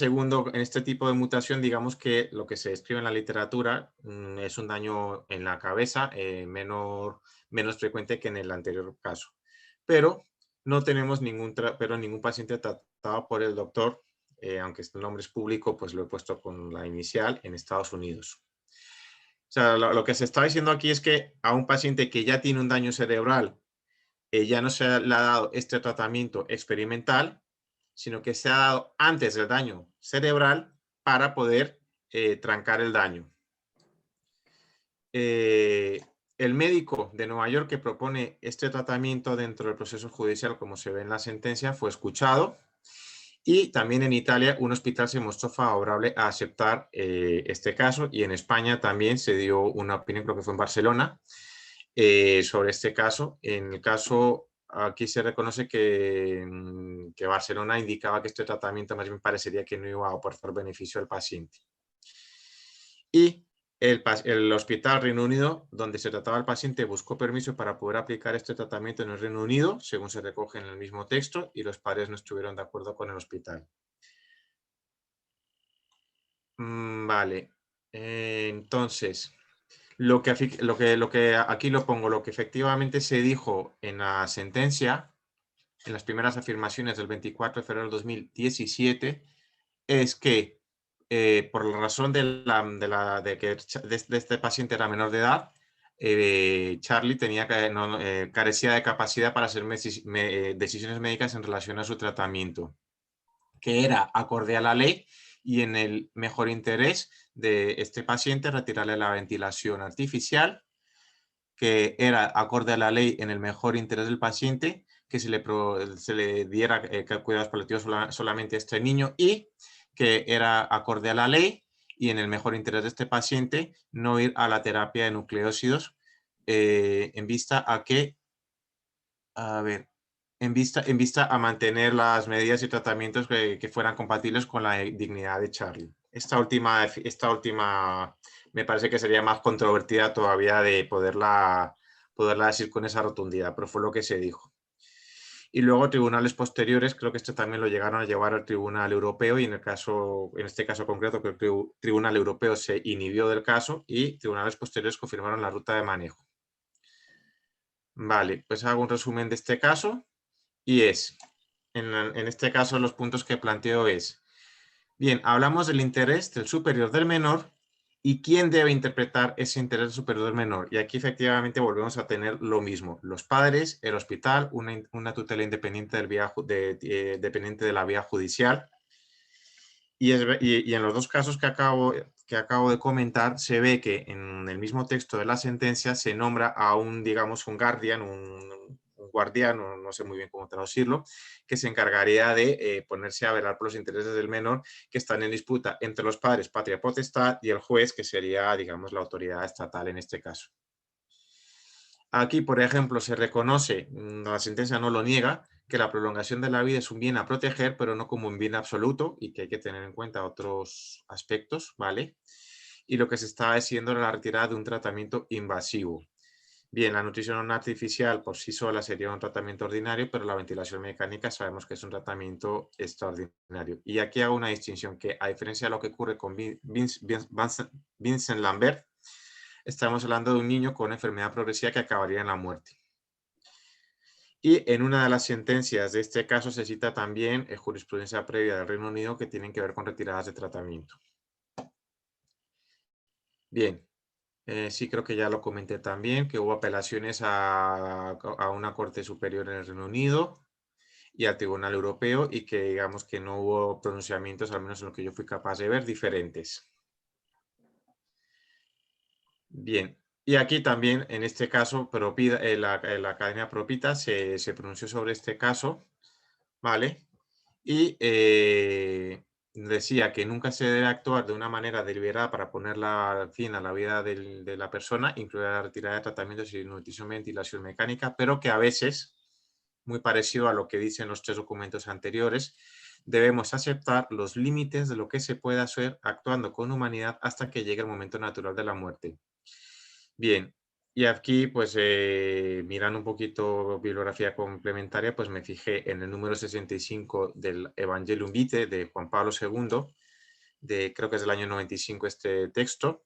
tipo de mutación, digamos que lo que se describe en la literatura es un daño en la cabeza menos frecuente que en el anterior caso. Pero no tenemos ningún paciente tratado por el doctor, aunque este nombre es público, pues lo he puesto con la inicial en Estados Unidos. O sea, lo que se está diciendo aquí es que a un paciente que ya tiene un daño cerebral, ya no se le ha dado este tratamiento experimental, sino que se ha dado antes del daño cerebral para poder trancar el daño. El médico de Nueva York que propone este tratamiento dentro del proceso judicial, como se ve en la sentencia, fue escuchado. Y también en Italia un hospital se mostró favorable a aceptar este caso, y en España también se dio una opinión, creo que fue en Barcelona, sobre este caso. En el caso, aquí se reconoce que Barcelona indicaba que este tratamiento más bien parecería que no iba a aportar beneficio al paciente. Y el Hospital Reino Unido, donde se trataba al paciente, buscó permiso para poder aplicar este tratamiento en el Reino Unido, según se recoge en el mismo texto, y los padres no estuvieron de acuerdo con el hospital. Vale. Entonces, lo que aquí lo pongo, lo que efectivamente se dijo en la sentencia, en las primeras afirmaciones del 24 de febrero del 2017, es que por la razón de que este paciente era menor de edad, Charlie carecía de capacidad para hacer decisiones médicas en relación a su tratamiento, que era acorde a la ley y en el mejor interés de este paciente retirarle la ventilación artificial, que era acorde a la ley en el mejor interés del paciente, que se le diera cuidados paliativos solamente a este niño, y que era acorde a la ley y en el mejor interés de este paciente no ir a la terapia de nucleósidos en vista a que, a ver, en vista a mantener las medidas y tratamientos que fueran compatibles con la dignidad de Charlie. Esta última me parece que sería más controvertida todavía de poderla decir con esa rotundidad, pero fue lo que se dijo. Y luego tribunales posteriores, creo que esto también lo llegaron a llevar al Tribunal Europeo, y en este caso concreto, creo que el Tribunal Europeo se inhibió del caso y tribunales posteriores confirmaron la ruta de manejo. Vale, pues hago un resumen de este caso. Y en este caso los puntos que planteo es, Bien, hablamos del interés del superior del menor y quién debe interpretar ese interés superior del menor. Y aquí efectivamente volvemos a tener lo mismo. Los padres, el hospital, una tutela independiente, dependiente de la vía judicial. Y en los dos casos que acabo de comentar, se ve que en el mismo texto de la sentencia se nombra a un, digamos, un guardián, un guardián, no sé muy bien cómo traducirlo, que se encargaría de ponerse a velar por los intereses del menor que están en disputa entre los padres, patria potestad, y el juez, que sería, digamos, la autoridad estatal en este caso. Aquí, por ejemplo, se reconoce, la sentencia no lo niega, que la prolongación de la vida es un bien a proteger, pero no como un bien absoluto y que hay que tener en cuenta otros aspectos, ¿vale? Y lo que se está haciendo era la retirada de un tratamiento invasivo. Bien, la nutrición artificial por sí sola sería un tratamiento ordinario, pero la ventilación mecánica sabemos que es un tratamiento extraordinario. Y aquí hago una distinción que, a diferencia de lo que ocurre con Vincent Lambert, estamos hablando de un niño con enfermedad progresiva que acabaría en la muerte. Y en una de las sentencias de este caso se cita también jurisprudencia previa del Reino Unido que tienen que ver con retiradas de tratamiento. Bien, sí creo que ya lo comenté también, que hubo apelaciones a una corte superior en el Reino Unido y al Tribunal Europeo y que digamos que no hubo pronunciamientos, al menos en lo que yo fui capaz de ver, diferentes. Bien, y aquí también, en este caso, la Academia Propita se pronunció sobre este caso, ¿vale? Y decía que nunca se debe actuar de una manera deliberada para poner fin a la vida de la persona, incluida la retirada de tratamientos y nutrición, ventilación mecánica, pero que a veces, muy parecido a lo que dicen los 3 documentos anteriores, debemos aceptar los límites de lo que se puede hacer actuando con humanidad hasta que llegue el momento natural de la muerte. Bien, y aquí, pues mirando un poquito bibliografía complementaria, pues me fijé en el número 65 del Evangelium Vitae de Juan Pablo II, creo que es del año 95 este texto,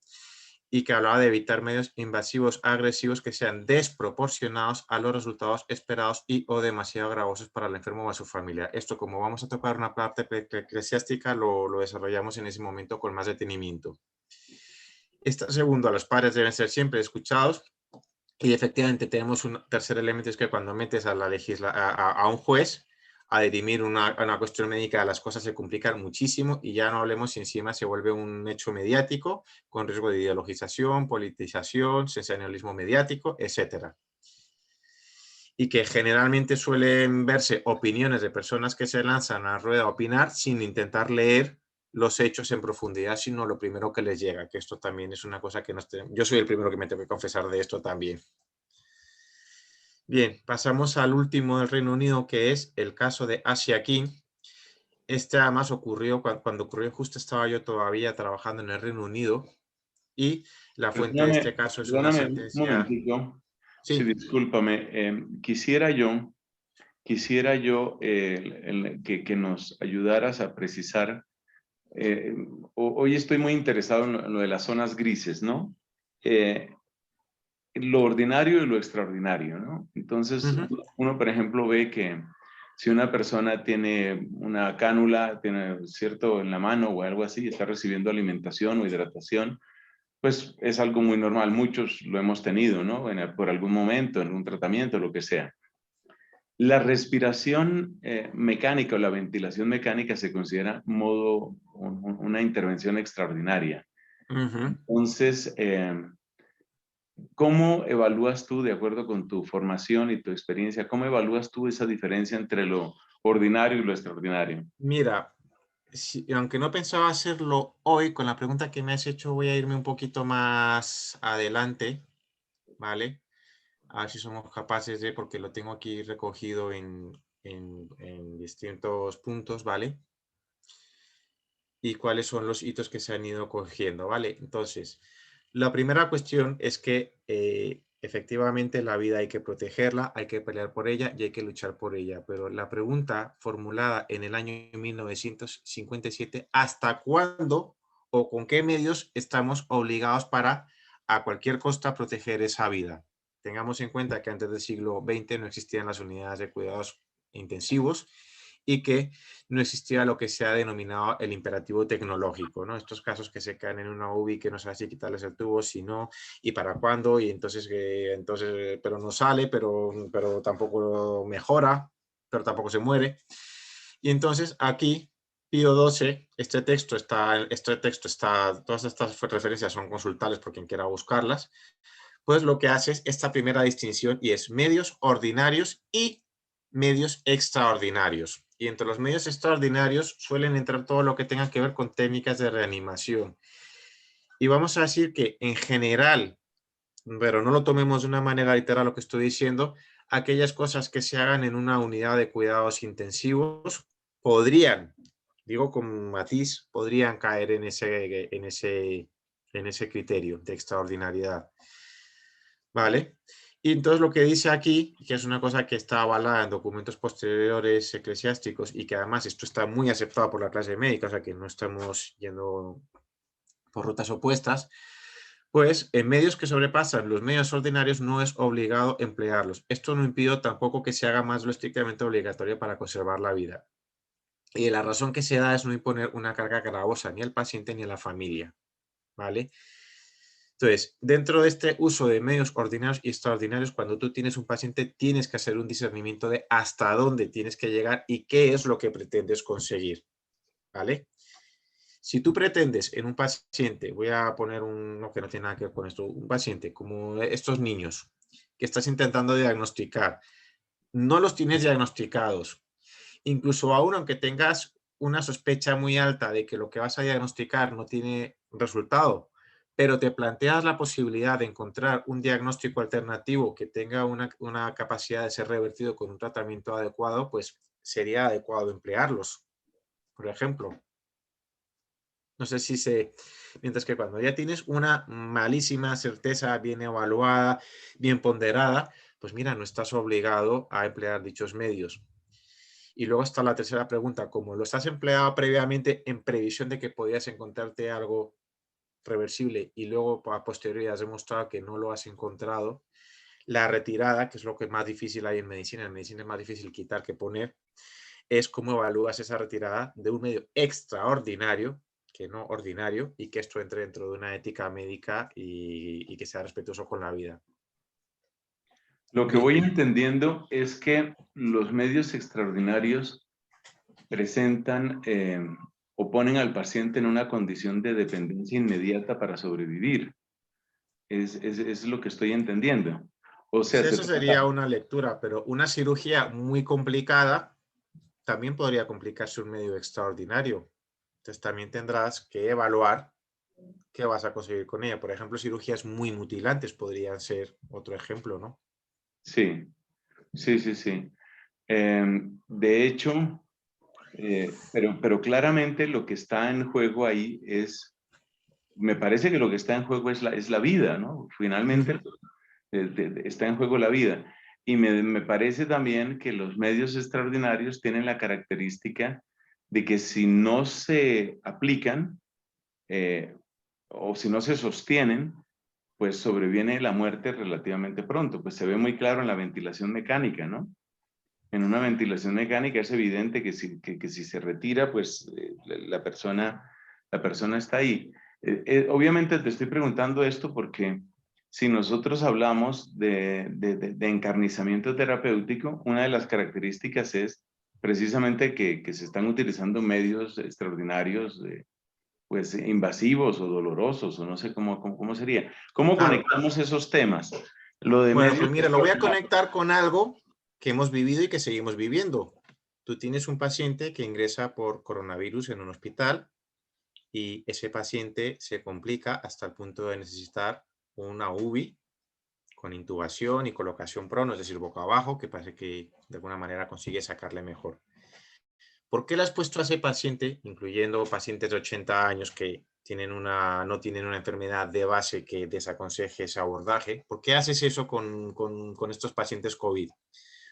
y que hablaba de evitar medios invasivos agresivos que sean desproporcionados a los resultados esperados y o demasiado gravosos para el enfermo o a su familia. Esto, como vamos a tocar una parte eclesiástica, lo desarrollamos en ese momento con más detenimiento. Segundo, los padres deben ser siempre escuchados. Y efectivamente tenemos un tercer elemento, es que cuando metes a un juez a dirimir una cuestión médica, las cosas se complican muchísimo y ya no hablemos si encima se vuelve un hecho mediático con riesgo de ideologización, politización, sensacionalismo mediático, etcétera. Y que generalmente suelen verse opiniones de personas que se lanzan a la rueda a opinar sin intentar leer los hechos en profundidad, sino lo primero que les llega, que esto también es una cosa que yo soy el primero que me tengo que confesar de esto también. Bien, pasamos al último del Reino Unido, que es el caso de Asia King. Este además ocurrió cuando ocurrió, justo estaba yo todavía trabajando en el Reino Unido y la fuente de este caso es una Perdóname un sentencia. momentico. Sí, Sí, discúlpame. Quisiera yo que nos ayudaras a precisar. Hoy estoy muy interesado en lo de las zonas grises, ¿no? Lo ordinario y lo extraordinario, ¿no? Entonces, uno, por ejemplo, ve que si una persona tiene una cánula, tiene cierto en la mano o algo así, está recibiendo alimentación o hidratación, pues es algo muy normal. Muchos lo hemos tenido, ¿no? Por algún momento, en un tratamiento, lo que sea. La respiración mecánica o la ventilación mecánica se considera una intervención extraordinaria. Entonces, ¿cómo evalúas tú, de acuerdo con tu formación y tu experiencia, cómo evalúas tú esa diferencia entre lo ordinario y lo extraordinario? Mira, aunque no pensaba hacerlo hoy, con la pregunta que me has hecho voy a irme un poquito más adelante, ¿vale? A ver si somos capaces de, porque lo tengo aquí recogido en distintos puntos, ¿vale? Y cuáles son los hitos que se han ido cogiendo, ¿vale? Entonces, la primera cuestión es que efectivamente la vida hay que protegerla, hay que pelear por ella y hay que luchar por ella. Pero la pregunta formulada en el año 1957, ¿hasta cuándo o con qué medios estamos obligados para a cualquier costa proteger esa vida? Tengamos en cuenta que antes del siglo XX no existían las unidades de cuidados intensivos y que no existía lo que se ha denominado el imperativo tecnológico, ¿no? Estos casos que se caen en una UBI que no sabe si quitarles el tubo, si no, y para cuándo, y entonces, pero no sale, pero tampoco mejora, pero tampoco se muere. Y entonces aquí Pío XII, este texto está, todas estas referencias son consultables por quien quiera buscarlas, pues lo que hace es esta primera distinción y es medios ordinarios y medios extraordinarios. Y entre los medios extraordinarios suelen entrar todo lo que tenga que ver con técnicas de reanimación. Y vamos a decir que en general, pero no lo tomemos de una manera literal lo que estoy diciendo, aquellas cosas que se hagan en una unidad de cuidados intensivos podrían, digo con matiz, podrían caer en ese criterio de extraordinariedad. ¿Vale? Y entonces lo que dice aquí, que es una cosa que está avalada en documentos posteriores eclesiásticos y que además esto está muy aceptado por la clase médica, o sea que no estamos yendo por rutas opuestas, pues en medios que sobrepasan los medios ordinarios no es obligado emplearlos. Esto no impide tampoco que se haga más lo estrictamente obligatorio para conservar la vida. Y la razón que se da es no imponer una carga gravosa ni al paciente ni a la familia, ¿vale? Entonces, dentro de este uso de medios ordinarios y extraordinarios, cuando tú tienes un paciente, tienes que hacer un discernimiento de hasta dónde tienes que llegar y qué es lo que pretendes conseguir, ¿vale? Si tú pretendes en un paciente, voy a poner uno que no tiene nada que ver con esto, un paciente como estos niños que estás intentando diagnosticar, no los tienes diagnosticados, incluso aún aunque tengas una sospecha muy alta de que lo que vas a diagnosticar no tiene resultado, pero te planteas la posibilidad de encontrar un diagnóstico alternativo que tenga una capacidad de ser revertido con un tratamiento adecuado, pues sería adecuado emplearlos, por ejemplo. No sé si se... Mientras que cuando ya tienes una malísima certeza bien evaluada, bien ponderada, pues mira, no estás obligado a emplear dichos medios. Y luego está la tercera pregunta, como los has empleado previamente en previsión de que podías encontrarte algo reversible y luego a posteriori has demostrado que no lo has encontrado, la retirada, que es lo que es más difícil hay en medicina es más difícil quitar que poner, es cómo evalúas esa retirada de un medio extraordinario que no ordinario y que esto entre dentro de una ética médica y que sea respetuoso con la vida. Lo que voy entendiendo es que los medios extraordinarios presentan o ponen al paciente en una condición de dependencia inmediata para sobrevivir. Es lo que estoy entendiendo. O sea, Eso sería una lectura, pero una cirugía muy complicada también podría complicarse un medio extraordinario. Entonces también tendrás que evaluar qué vas a conseguir con ella. Por ejemplo, cirugías muy mutilantes podrían ser otro ejemplo, ¿no? Sí, sí, sí, sí. De hecho, pero claramente lo que está en juego ahí es, me parece que lo que está en juego es la vida, ¿no? Finalmente está en juego la vida. Y me parece también que los medios extraordinarios tienen la característica de que si no se aplican o si no se sostienen, pues sobreviene la muerte relativamente pronto. Pues se ve muy claro en la ventilación mecánica, ¿no? En una ventilación mecánica es evidente que si se retira, pues la persona está ahí. Obviamente te estoy preguntando esto porque si nosotros hablamos de encarnizamiento terapéutico, una de las características es precisamente que se están utilizando medios extraordinarios, pues invasivos o dolorosos, o no sé cómo sería. ¿Cómo conectamos esos temas? Lo de Bueno, medios pues mira, lo voy a conectar con algo que hemos vivido y que seguimos viviendo. Tú tienes un paciente que ingresa por coronavirus en un hospital y ese paciente se complica hasta el punto de necesitar una UBI con intubación y colocación prono, es decir, boca abajo, que parece que de alguna manera consigue sacarle mejor. ¿Por qué le has puesto a ese paciente, incluyendo pacientes de 80 años que no tienen una enfermedad de base que desaconseje ese abordaje? ¿Por qué haces eso con estos pacientes COVID?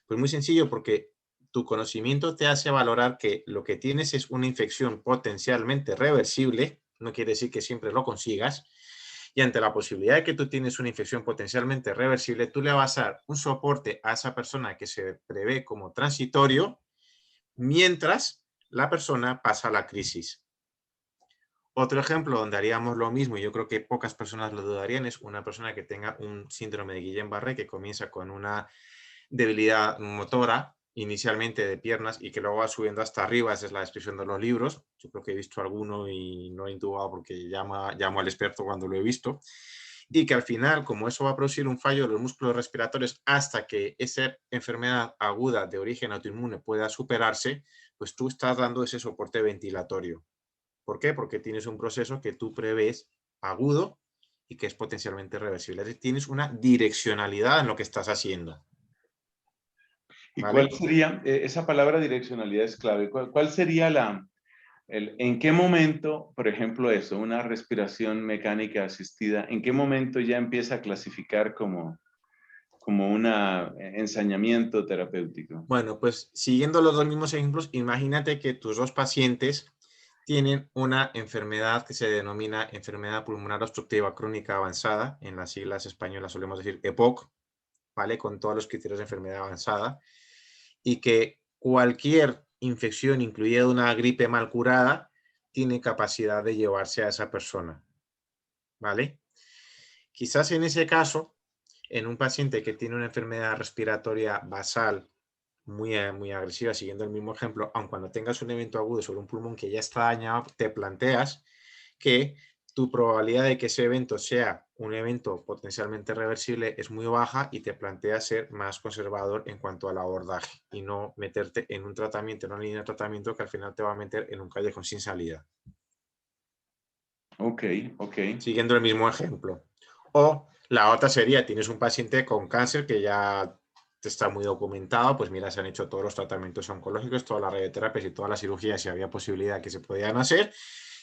Pues muy sencillo, porque tu conocimiento te hace valorar que lo que tienes es una infección potencialmente reversible, no quiere decir que siempre lo consigas, y ante la posibilidad de que tú tienes una infección potencialmente reversible, tú le vas a dar un soporte a esa persona que se prevé como transitorio, mientras la persona pasa la crisis. Otro ejemplo donde haríamos lo mismo, y yo creo que pocas personas lo dudarían, es una persona que tenga un síndrome de Guillain-Barré, que comienza con una debilidad motora, inicialmente de piernas, y que luego va subiendo hasta arriba. Esa es la descripción de los libros. Yo creo que he visto alguno y no he intubado porque llamo al experto cuando lo he visto. Y que al final, como eso va a producir un fallo de los músculos respiratorios hasta que esa enfermedad aguda de origen autoinmune pueda superarse, pues tú estás dando ese soporte ventilatorio. ¿Por qué? Porque tienes un proceso que tú prevés agudo y que es potencialmente reversible. Es decir, tienes una direccionalidad en lo que estás haciendo. ¿Y ¿Vale? cuál sería, esa palabra direccionalidad es clave, cuál sería en qué momento, por ejemplo, eso, una respiración mecánica asistida, en qué momento ya empieza a clasificar como un ensañamiento terapéutico? Bueno, pues siguiendo los dos mismos ejemplos, imagínate que tus dos pacientes tienen una enfermedad que se denomina enfermedad pulmonar obstructiva crónica avanzada, en las siglas españolas solemos decir EPOC, ¿vale? Con todos los criterios de enfermedad avanzada, y que cualquier infección, incluida una gripe mal curada, tiene capacidad de llevarse a esa persona, ¿vale? Quizás en ese caso, en un paciente que tiene una enfermedad respiratoria basal muy agresiva, siguiendo el mismo ejemplo, aun cuando tengas un evento agudo sobre un pulmón que ya está dañado, te planteas que tu probabilidad de que ese evento sea un evento potencialmente reversible es muy baja y te planteas ser más conservador en cuanto al abordaje y no meterte en un tratamiento, en una línea de tratamiento que al final te va a meter en un callejón sin salida. Ok, ok. Siguiendo el mismo ejemplo. O la otra sería, tienes un paciente con cáncer que ya está muy documentado, pues mira, se han hecho todos los tratamientos oncológicos, todas las radioterapias y todas las cirugías, si había posibilidad que se podían hacer,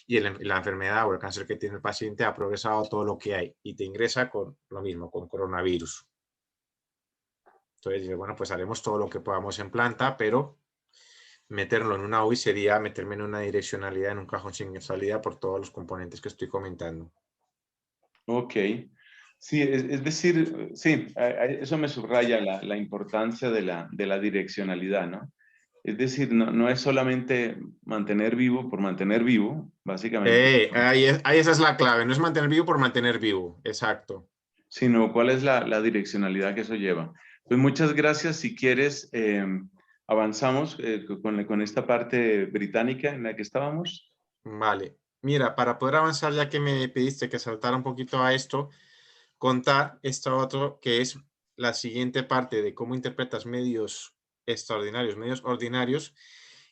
y la enfermedad o el cáncer que tiene el paciente ha progresado todo lo que hay y te ingresa con lo mismo, con coronavirus. Entonces dices, bueno, pues haremos todo lo que podamos en planta, pero meterlo en una UCI sería meterme en una direccionalidad, en un cajón sin salida por todos los componentes que estoy comentando. Ok. Sí, es decir, sí, eso me subraya la importancia de la direccionalidad, ¿no? Es decir, no es solamente mantener vivo por mantener vivo, básicamente, Ahí esa es la clave, no es mantener vivo por mantener vivo, exacto. sino cuál es la direccionalidad que eso lleva. Pues muchas gracias. Si quieres, avanzamos con esta parte británica en la que estábamos. Vale, mira, para poder avanzar, ya que me pediste que saltara un poquito a esto, contar esto otro que es la siguiente parte de cómo interpretas medios extraordinarios, medios ordinarios,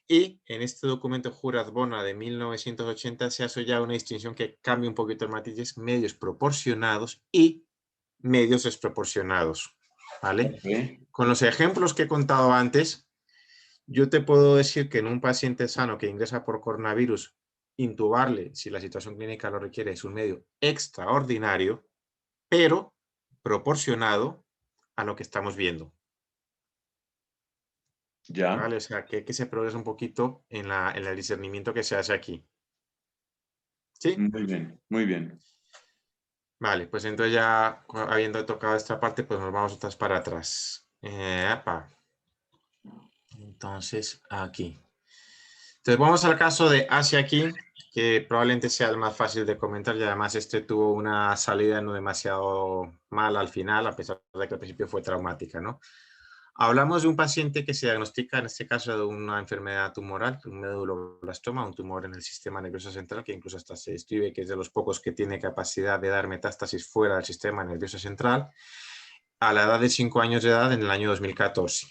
y en este documento Jurat-Bona de 1980 se hace ya una distinción que cambia un poquito el matiz, es medios proporcionados y medios desproporcionados, ¿vale? Ok. Con los ejemplos que he contado antes, yo te puedo decir que en un paciente sano que ingresa por coronavirus, intubarle, si la situación clínica lo requiere, es un medio extraordinario, pero proporcionado a lo que estamos viendo. Ya. ¿Vale? O sea, que se progresa un poquito en el discernimiento que se hace aquí. ¿Sí? Muy bien, muy bien. Vale, pues entonces ya habiendo tocado esta parte, pues nos vamos otras para atrás. Entonces, aquí. Entonces vamos al caso de Asia King, que probablemente sea el más fácil de comentar y además este tuvo una salida no demasiado mala al final, a pesar de que al principio fue traumática, ¿no? Hablamos de un paciente que se diagnostica, en este caso, de una enfermedad tumoral, un medulloblastoma, un tumor en el sistema nervioso central, que incluso hasta se describe que es de los pocos que tiene capacidad de dar metástasis fuera del sistema nervioso central, a la edad de 5 años de edad en el año 2014.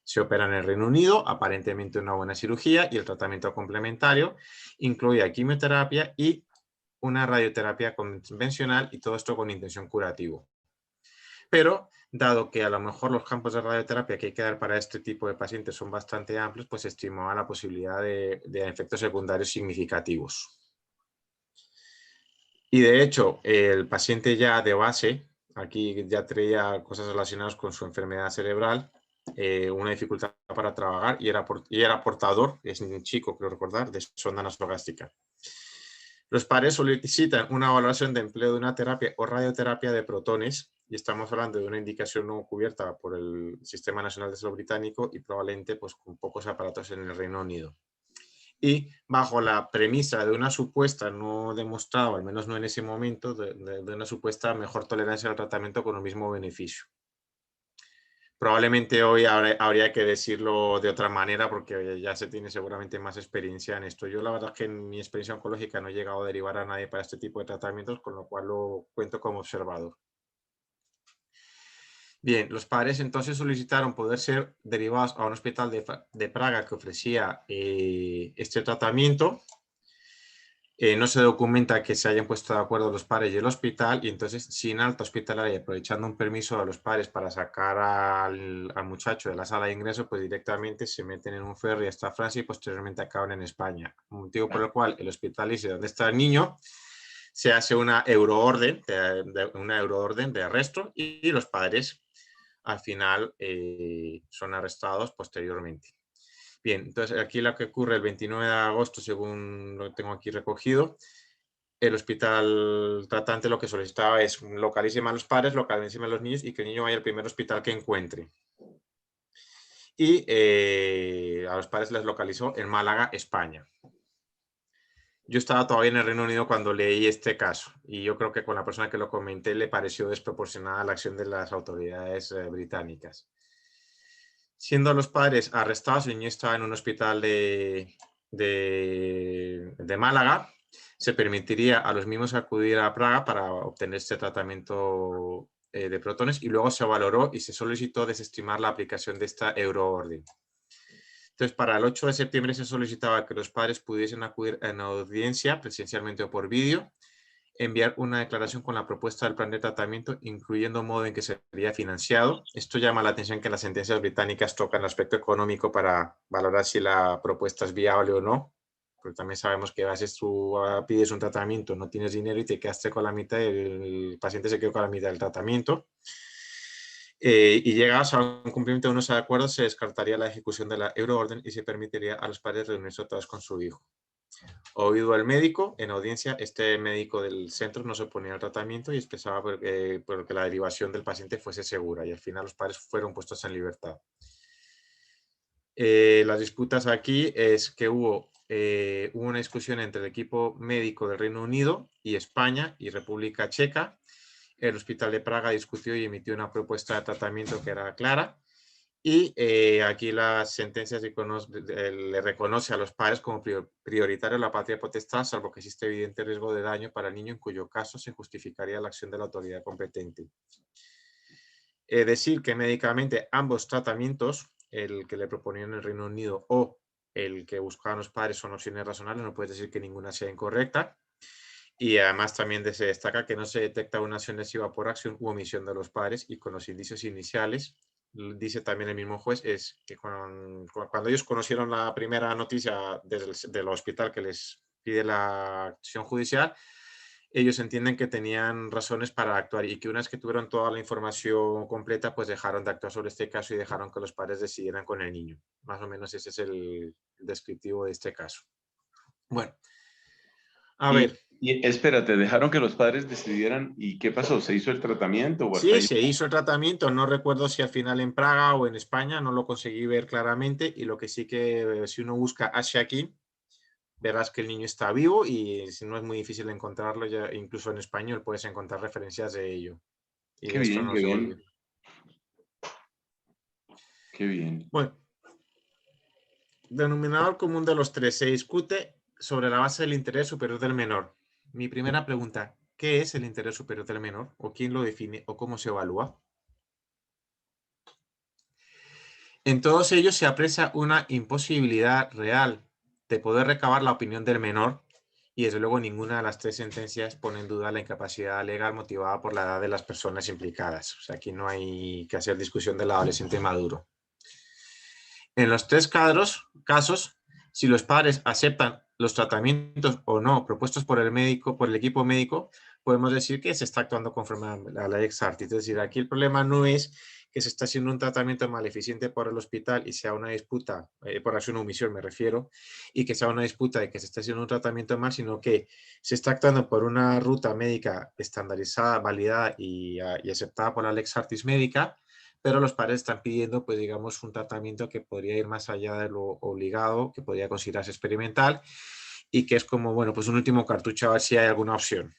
Se opera en el Reino Unido, aparentemente una buena cirugía, y el tratamiento complementario incluye quimioterapia y una radioterapia convencional, y todo esto con intención curativa. Pero, dado que a lo mejor los campos de radioterapia que hay que dar para este tipo de pacientes son bastante amplios, pues se estimaba la posibilidad de efectos secundarios significativos. Y de hecho, el paciente ya de base, aquí ya traía cosas relacionadas con su enfermedad cerebral, una dificultad para trabajar y era portador, es un chico, creo recordar, de sonda nasogástrica. Los padres solicitan una evaluación de empleo de una terapia o radioterapia de protones y estamos hablando de una indicación no cubierta por el Sistema Nacional de Salud Británico y probablemente pues, con pocos aparatos en el Reino Unido. Y bajo la premisa de una supuesta no demostrada, al menos no en ese momento, de una supuesta mejor tolerancia al tratamiento con el mismo beneficio. Probablemente hoy habría que decirlo de otra manera porque ya se tiene seguramente más experiencia en esto. Yo la verdad es que en mi experiencia oncológica no he llegado a derivar a nadie para este tipo de tratamientos, con lo cual lo cuento como observador. Bien, los padres entonces solicitaron poder ser derivados a un hospital de Praga que ofrecía este tratamiento. No se documenta que se hayan puesto de acuerdo los padres y el hospital, y entonces sin alta hospitalaria, aprovechando un permiso a los padres para sacar al muchacho de la sala de ingreso, pues directamente se meten en un ferry hasta Francia y posteriormente acaban en España. Motivo por el cual el hospital dice dónde está el niño, se hace una euroorden de arresto y los padres al final son arrestados posteriormente. Bien, entonces aquí lo que ocurre el 29 de agosto, según lo tengo aquí recogido, el hospital tratante lo que solicitaba es localicen a los padres, localicen a los niños y que el niño vaya al primer hospital que encuentre. Y a los padres les localizó en Málaga, España. Yo estaba todavía en el Reino Unido cuando leí este caso y yo creo que con la persona que lo comenté le pareció desproporcionada la acción de las autoridades británicas. Siendo los padres arrestados, el niño estaba en un hospital de Málaga, se permitiría a los mismos acudir a Praga para obtener este tratamiento de protones y luego se valoró y se solicitó desestimar la aplicación de esta euroorden. Entonces, para el 8 de septiembre se solicitaba que los padres pudiesen acudir en audiencia, presencialmente o por vídeo, enviar una declaración con la propuesta del plan de tratamiento, incluyendo modo en que sería financiado. Esto llama la atención que las sentencias británicas tocan el aspecto económico para valorar si la propuesta es viable o no, porque también sabemos que a veces tú pides un tratamiento, no tienes dinero y te quedaste con la mitad, el paciente se quedó con la mitad del tratamiento. Y llegados a un cumplimiento de unos acuerdos, se descartaría la ejecución de la euroorden y se permitiría a los padres reunirse otra vez con su hijo. Oído al médico, en audiencia, este médico del centro no se oponía al tratamiento y expresaba por que la derivación del paciente fuese segura y al final los padres fueron puestos en libertad. Las disputas aquí es que hubo una discusión entre el equipo médico del Reino Unido y España y República Checa. El Hospital de Praga discutió y emitió una propuesta de tratamiento que era clara. Y aquí las sentencias le reconoce a los padres como prioritario la patria potestad, salvo que existe evidente riesgo de daño para el niño, en cuyo caso se justificaría la acción de la autoridad competente. Decir que médicamente ambos tratamientos, el que le proponían en el Reino Unido o el que buscaban los padres, son opciones razonables, no puedes decir que ninguna sea incorrecta. Y además también se destaca que no se detecta una acción lesiva por acción u omisión de los padres y con los indicios iniciales. Dice también el mismo juez, es que cuando ellos conocieron la primera noticia del hospital que les pide la acción judicial, ellos entienden que tenían razones para actuar y que una vez que tuvieron toda la información completa, pues dejaron de actuar sobre este caso y dejaron que los padres decidieran con el niño. Más o menos ese es el descriptivo de este caso. Bueno, a ver. Y espérate, dejaron que los padres decidieran y ¿qué pasó? ¿Se hizo el tratamiento? O Sí, se hizo el tratamiento, no recuerdo si al final en Praga o en España, no lo conseguí ver claramente y lo que sí que si uno busca Asia aquí, verás que el niño está vivo y si no es muy difícil encontrarlo, ya incluso en español puedes encontrar referencias de ello. Y Qué de esto bien, no qué se bien. olvida. Qué bien. Bueno, denominador común de los tres se discute sobre la base del interés superior del menor. Mi primera pregunta, ¿qué es el interés superior del menor? ¿O quién lo define? ¿O cómo se evalúa? En todos ellos se aprecia una imposibilidad real de poder recabar la opinión del menor y desde luego ninguna de las tres sentencias pone en duda la incapacidad legal motivada por la edad de las personas implicadas. O sea, aquí no hay que hacer discusión del adolescente maduro. En los tres casos, si los padres aceptan los tratamientos o no propuestos por el médico, por el equipo médico, podemos decir que se está actuando conforme a la ley ex artis. Es decir, aquí el problema no es que se está haciendo un tratamiento maleficiente por el hospital y sea una disputa, por acción o omisión me refiero, y que sea una disputa de que se está haciendo un tratamiento mal, sino que se está actuando por una ruta médica estandarizada, validada y aceptada por la Lex Artis médica, pero los padres están pidiendo, pues digamos, un tratamiento que podría ir más allá de lo obligado, que podría considerarse experimental y que es como, bueno, pues un último cartucho a ver si hay alguna opción.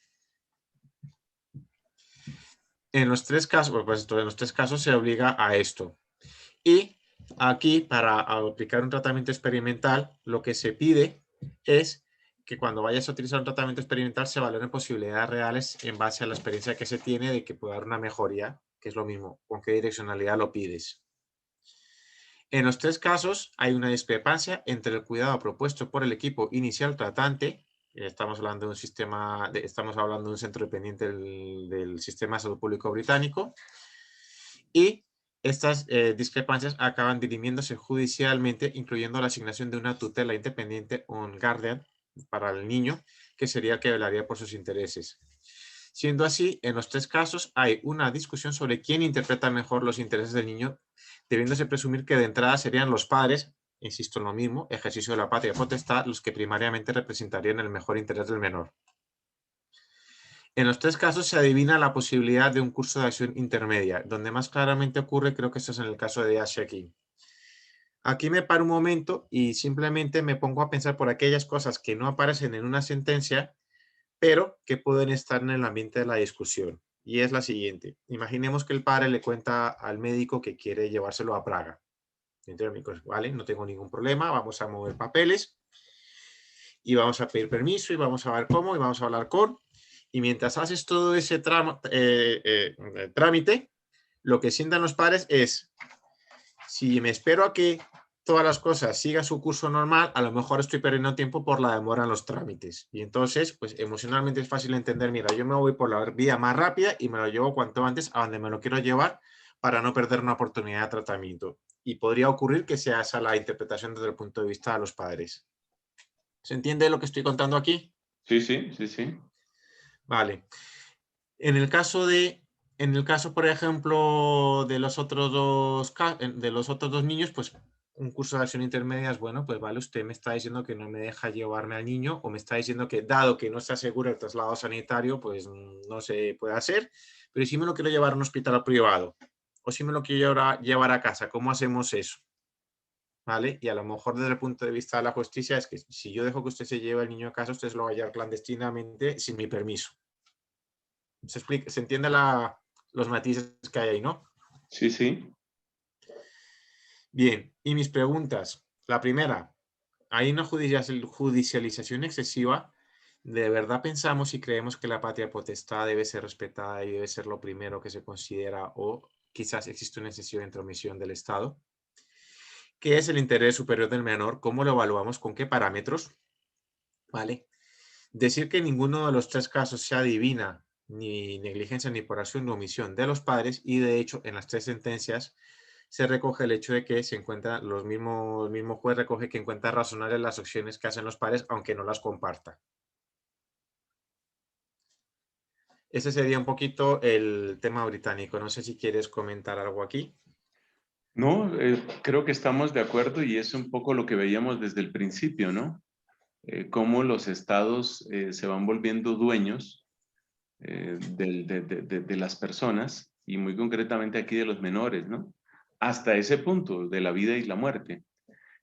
En los tres casos, pues en los tres casos se obliga a esto. Y aquí, para aplicar un tratamiento experimental, lo que se pide es que cuando vayas a utilizar un tratamiento experimental se valoren posibilidades reales en base a la experiencia que se tiene de que pueda haber una mejoría, que es lo mismo, con qué direccionalidad lo pides. En los tres casos hay una discrepancia entre el cuidado propuesto por el equipo inicial tratante, estamos hablando de un sistema, estamos hablando de un centro dependiente del sistema de salud público británico, y estas discrepancias acaban dirimiéndose judicialmente, incluyendo la asignación de una tutela independiente, un guardian, para el niño, que sería el que velaría por sus intereses. Siendo así, en los tres casos hay una discusión sobre quién interpreta mejor los intereses del niño, debiéndose presumir que de entrada serían los padres, insisto en lo mismo, ejercicio de la patria potestad, los que primariamente representarían el mejor interés del menor. En los tres casos se adivina la posibilidad de un curso de acción intermedia. Donde más claramente ocurre, creo que esto es en el caso de Asheki. Aquí me paro un momento y simplemente me pongo a pensar por aquellas cosas que no aparecen en una sentencia, pero que pueden estar en el ambiente de la discusión. Y es la siguiente. Imaginemos que el padre le cuenta al médico que quiere llevárselo a Praga. Entonces, vale, no tengo ningún problema, vamos a mover papeles y vamos a pedir permiso y vamos a ver cómo y vamos a hablar con. Y mientras haces todo ese trámite, lo que sientan los padres es, si me espero a que todas las cosas sigan su curso normal, a lo mejor estoy perdiendo tiempo por la demora en los trámites. Y entonces, pues emocionalmente es fácil entender, mira, yo me voy por la vía más rápida y me lo llevo cuanto antes a donde me lo quiero llevar para no perder una oportunidad de tratamiento. Y podría ocurrir que sea esa la interpretación desde el punto de vista de los padres. ¿Se entiende lo que estoy contando aquí? Sí, sí, sí, sí. Vale. En el caso, por ejemplo, de los otros dos niños, pues un curso de acción intermedia es bueno, pues vale, usted me está diciendo que no me deja llevarme al niño o me está diciendo que dado que no se asegura el traslado sanitario, pues no se puede hacer, pero si me lo quiero llevar a un hospital privado o si me lo quiero llevar a casa, ¿cómo hacemos eso? ¿Vale? Y a lo mejor desde el punto de vista de la justicia es que si yo dejo que usted se lleve al niño a casa, usted se lo va a llevar clandestinamente sin mi permiso. ¿Se entiende los matices que hay ahí, no? Sí, sí. Bien, y mis preguntas. La primera, ¿hay una judicialización excesiva? ¿De verdad pensamos y creemos que la patria potestad debe ser respetada y debe ser lo primero que se considera, o quizás existe una excesiva intromisión del Estado? ¿Qué es el interés superior del menor? ¿Cómo lo evaluamos? ¿Con qué parámetros? ¿Vale? Decir que ninguno de los tres casos sea divina, ni negligencia, ni por acción ni omisión de los padres, y de hecho en las tres sentencias se recoge el hecho de que se encuentra, el mismo juez recoge que encuentra razonables las acciones que hacen los padres, aunque no las comparta. Ese sería un poquito el tema británico. No sé si quieres comentar algo aquí. No, creo que estamos de acuerdo y es un poco lo que veíamos desde el principio, ¿no? Cómo los estados se van volviendo dueños de las personas y muy concretamente aquí de los menores, ¿no? Hasta ese punto de la vida y la muerte.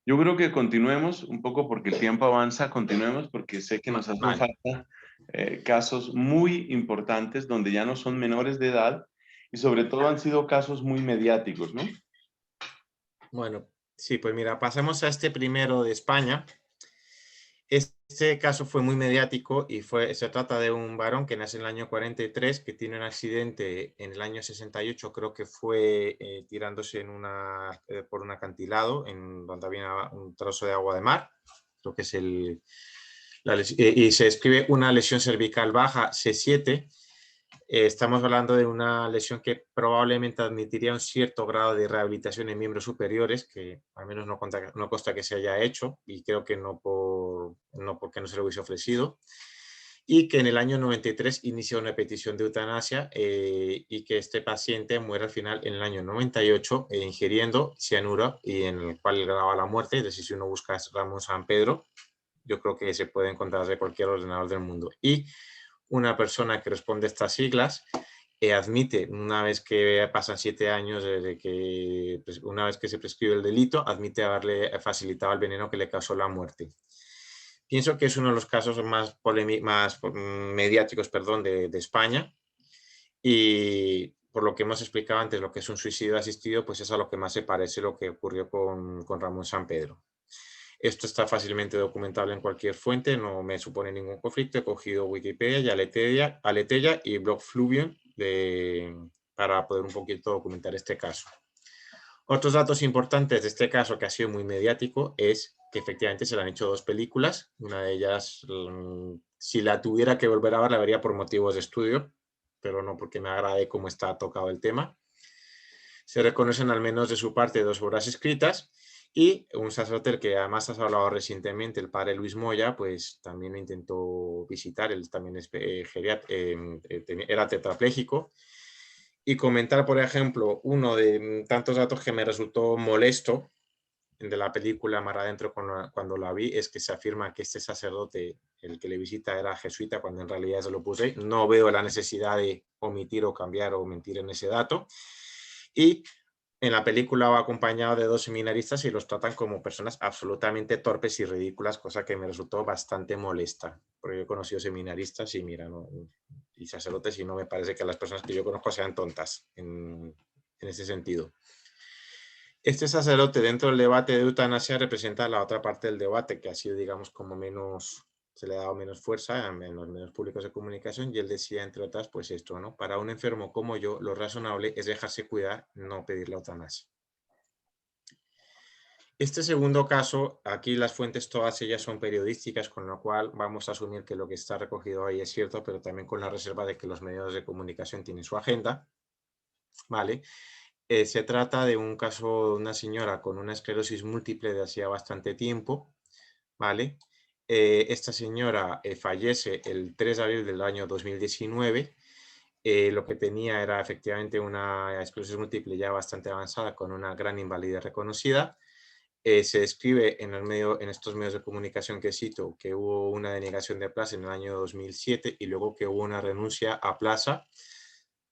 Yo creo que continuemos un poco porque el tiempo avanza, continuemos porque sé que nos hacen Vale. falta casos muy importantes donde ya no son menores de edad y sobre todo han sido casos muy mediáticos, ¿no? Bueno, sí, pues mira, pasemos a este primero de España. Este caso fue muy mediático y se trata de un varón que nace en el año 43, que tiene un accidente en el año 68, creo que fue tirándose por un acantilado, donde había un trozo de agua de mar, lo que es y se describe una lesión cervical baja, C7. Estamos hablando de una lesión que probablemente admitiría un cierto grado de rehabilitación en miembros superiores, que al menos no consta que se haya hecho, y creo que no porque no se lo hubiese ofrecido. y que en el año 93 inició una petición de eutanasia y que este paciente muere al final en el año 98 ingiriendo cianuro y en el cual grababa la muerte. Es decir, si uno busca Ramón Sampedro, yo creo que se puede encontrar de cualquier ordenador del mundo. Y una persona que responde a estas siglas admite, una vez que pasan 7 años desde que, una vez que se prescribe el delito, admite haberle facilitado el veneno que le causó la muerte. Pienso que es uno de los casos más mediáticos, perdón, de España, y por lo que hemos explicado antes, lo que es un suicidio asistido, pues es a lo que más se parece lo que ocurrió con Ramón Sampedro. Esto está fácilmente documentable en cualquier fuente, no me supone ningún conflicto. He cogido Wikipedia y Aleteia y Blog Fluvium para poder un poquito documentar este caso. Otros datos importantes de este caso, que ha sido muy mediático, es que efectivamente se le han hecho 2 películas. Una de ellas, si la tuviera que volver a ver, la vería por motivos de estudio, pero no porque me agrade cómo está tocado el tema. Se reconocen al menos de su parte 2 obras escritas y un sacerdote que además has hablado recientemente, el padre Luis Moya, pues también lo intentó visitar. Él también es, era tetrapléjico. Y comentar, por ejemplo, uno de tantos datos que me resultó molesto de la película Mar Adentro cuando la vi, es que se afirma que este sacerdote, el que le visita, era jesuita, cuando en realidad es el Opus Dei. No veo la necesidad de omitir o cambiar o mentir en ese dato. Y en la película va acompañado de 2 seminaristas y los tratan como personas absolutamente torpes y ridículas, cosa que me resultó bastante molesta, porque yo he conocido seminaristas y mira, no, y sacerdotes, y no me parece que las personas que yo conozco sean tontas en ese sentido. Este sacerdote dentro del debate de eutanasia representa la otra parte del debate, que ha sido, digamos, como menos, se le ha dado menos fuerza en los medios públicos de comunicación, y él decía, entre otras, pues esto, ¿no? Para un enfermo como yo, lo razonable es dejarse cuidar, no pedir la eutanasia. Este segundo caso, aquí las fuentes todas ellas son periodísticas, con lo cual vamos a asumir que lo que está recogido ahí es cierto, pero también con la reserva de que los medios de comunicación tienen su agenda, ¿vale? Se trata de un caso de una señora con una esclerosis múltiple de hacía bastante tiempo, ¿vale? Esta señora fallece el 3 de abril del año 2019. Lo que tenía era efectivamente una esclerosis múltiple ya bastante avanzada con una gran invalidez reconocida. Se describe en estos medios de comunicación que cito que hubo una denegación de plaza en el año 2007 y luego que hubo una renuncia a plaza.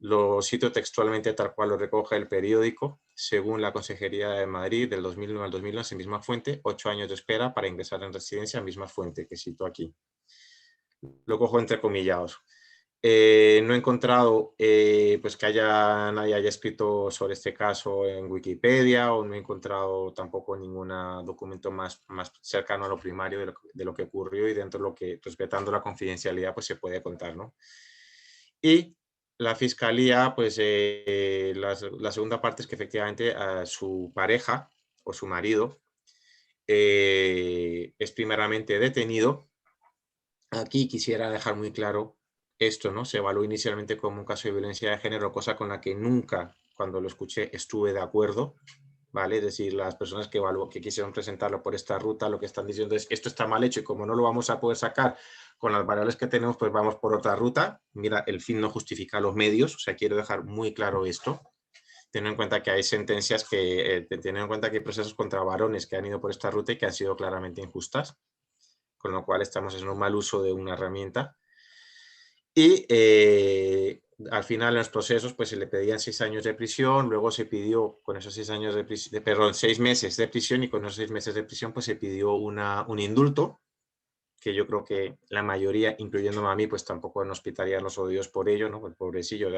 Lo cito textualmente tal cual lo recoge el periódico. Según la Consejería de Madrid, del 2001 al 2011, misma fuente, 8 años de espera para ingresar en residencia, misma fuente que cito aquí. Lo cojo entre comillados. No he encontrado pues que nadie haya escrito sobre este caso en Wikipedia, o no he encontrado tampoco ningún documento más cercano a lo primario de lo que ocurrió, y dentro de lo que, respetando la confidencialidad, pues se puede contar, ¿no? Y la fiscalía, pues la segunda parte es que efectivamente su pareja o su marido es primeramente detenido. Aquí quisiera dejar muy claro esto, ¿no? Se evaluó inicialmente como un caso de violencia de género, cosa con la que nunca, cuando lo escuché, estuve de acuerdo, ¿vale? Es decir, las personas que quisieron presentarlo por esta ruta, lo que están diciendo es que esto está mal hecho y como no lo vamos a poder sacar con las variables que tenemos, pues vamos por otra ruta. Mira, el fin no justifica los medios, o sea, quiero dejar muy claro esto. Teniendo en cuenta que hay sentencias teniendo en cuenta que hay procesos contra varones que han ido por esta ruta y que han sido claramente injustas, con lo cual estamos en un mal uso de una herramienta. Y al final en los procesos pues se le pedían 6 años de prisión, luego se pidió con esos 6 años de prisión, perdón, 6 meses de prisión, y con esos 6 meses de prisión pues se pidió un indulto, que yo creo que la mayoría, incluyéndome a mí, pues tampoco nos pitarían los odios por ello, ¿no? El pobrecillo,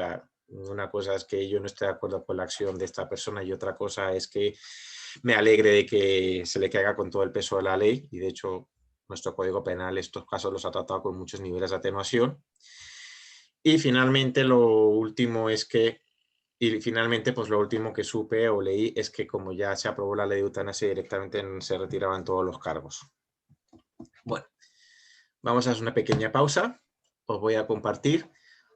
una cosa es que yo no esté de acuerdo con la acción de esta persona y otra cosa es que me alegre de que se le caiga con todo el peso de la ley, y de hecho nuestro Código Penal estos casos los ha tratado con muchos niveles de atenuación. Y finalmente lo último es que, pues lo último que supe o leí es que como ya se aprobó la ley de eutanasia, directamente se retiraban todos los cargos. Bueno, vamos a hacer una pequeña pausa. Os voy a compartir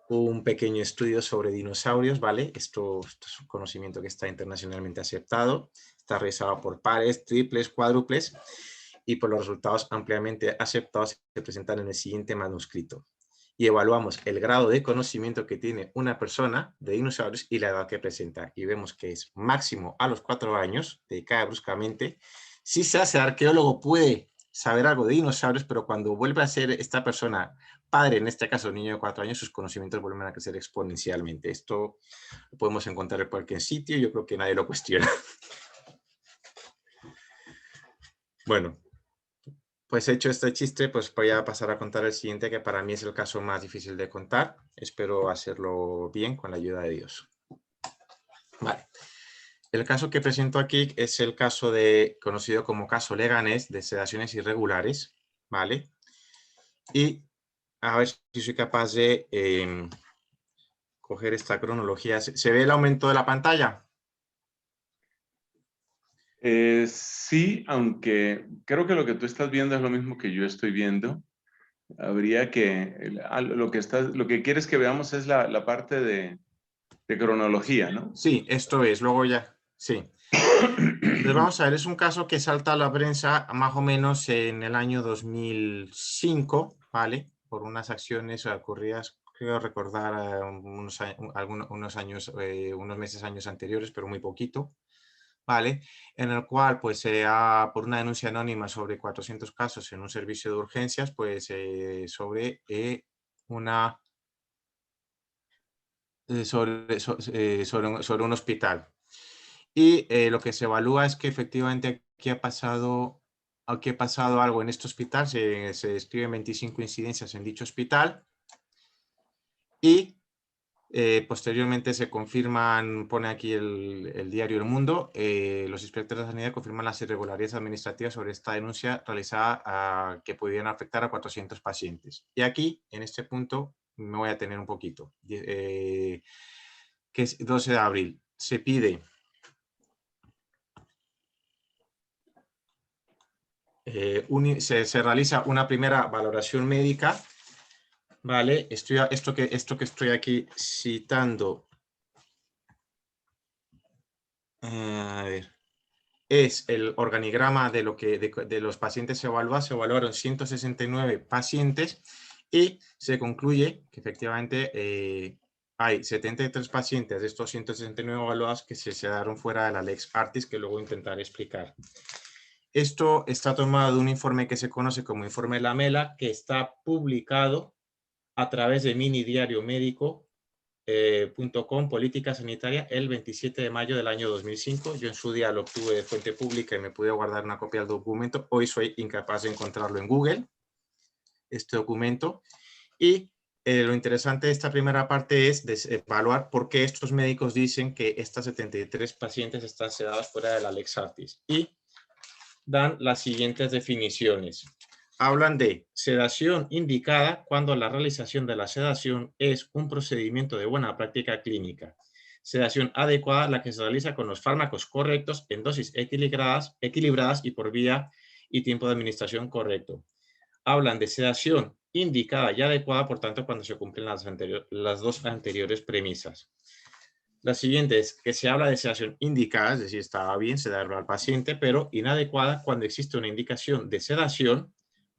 un pequeño estudio sobre dinosaurios, ¿vale? Esto es un conocimiento que está internacionalmente aceptado, está realizado por pares, triples, cuádruples, y por los resultados ampliamente aceptados se presentan en el siguiente manuscrito. y evaluamos el grado de conocimiento que tiene una persona de dinosaurios y la edad que presenta. Y vemos que es máximo a los 4 años, decae bruscamente. Si se hace arqueólogo puede saber algo de dinosaurios, pero cuando vuelve a ser esta persona padre, en este caso niño de 4 años, sus conocimientos vuelven a crecer exponencialmente. Esto lo podemos encontrar en cualquier sitio y yo creo que nadie lo cuestiona. Bueno, pues hecho este chiste, pues voy a pasar a contar el siguiente, que para mí es el caso más difícil de contar. Espero hacerlo bien con la ayuda de Dios. Vale. El caso que presento aquí es el caso conocido como caso Leganés de sedaciones irregulares, ¿vale? Y a ver si soy capaz de coger esta cronología. ¿Se ve el aumento de la pantalla? Sí, aunque creo que lo que tú estás viendo es lo mismo que yo estoy viendo. Habría que, lo que quieres que veamos es la parte de cronología, ¿no? Sí, esto es, luego ya, sí. Entonces vamos a ver, es un caso que salta a la prensa más o menos en el año 2005, ¿vale? Por unas acciones ocurridas, creo recordar unos meses anteriores, pero muy poquito, ¿vale? En el cual, pues, por una denuncia anónima sobre 400 casos en un servicio de urgencias, pues, sobre sobre un hospital. Y lo que se evalúa es que efectivamente aquí ha pasado algo en este hospital. Se describen 25 incidencias en dicho hospital y posteriormente se confirman, pone aquí el diario El Mundo, los inspectores de sanidad confirman las irregularidades administrativas sobre esta denuncia realizada que pudieran afectar a 400 pacientes. Y aquí, en este punto, me voy a tener un poquito, que es 12 de abril. Se pide se realiza una primera valoración médica, ¿vale? Esto que estoy aquí citando, a ver, es el organigrama de los pacientes evaluados. Se evaluaron 169 pacientes y se concluye que efectivamente hay 73 pacientes de estos 169 evaluados que se quedaron fuera de la Lex Artis, que luego intentaré explicar. Esto está tomado de un informe que se conoce como informe Lamela, que está publicado a través de minidiariomédico.com, política sanitaria, el 27 de mayo del año 2005. Yo en su día lo obtuve de fuente pública y me pude guardar una copia del documento. Hoy soy incapaz de encontrarlo en Google, este documento. Y lo interesante de esta primera parte es evaluar por qué estos médicos dicen que estas 73 pacientes están sedadas fuera de la Lex Artis. Y dan las siguientes definiciones. Hablan de sedación indicada cuando la realización de la sedación es un procedimiento de buena práctica clínica. Sedación adecuada, la que se realiza con los fármacos correctos en dosis equilibradas y por vía y tiempo de administración correcto. Hablan de sedación indicada y adecuada, por tanto, cuando se cumplen las dos anteriores premisas. La siguiente es que se habla de sedación indicada, es decir, estaba bien sedarlo al paciente, pero inadecuada cuando existe una indicación de sedación,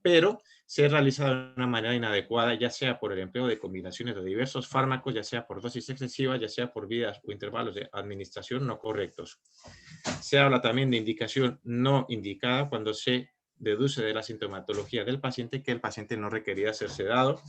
pero se realiza de una manera inadecuada, ya sea por el empleo de combinaciones de diversos fármacos, ya sea por dosis excesivas, ya sea por vías o intervalos de administración no correctos. Se habla también de indicación no indicada cuando se deduce de la sintomatología del paciente que el paciente no requería ser sedado,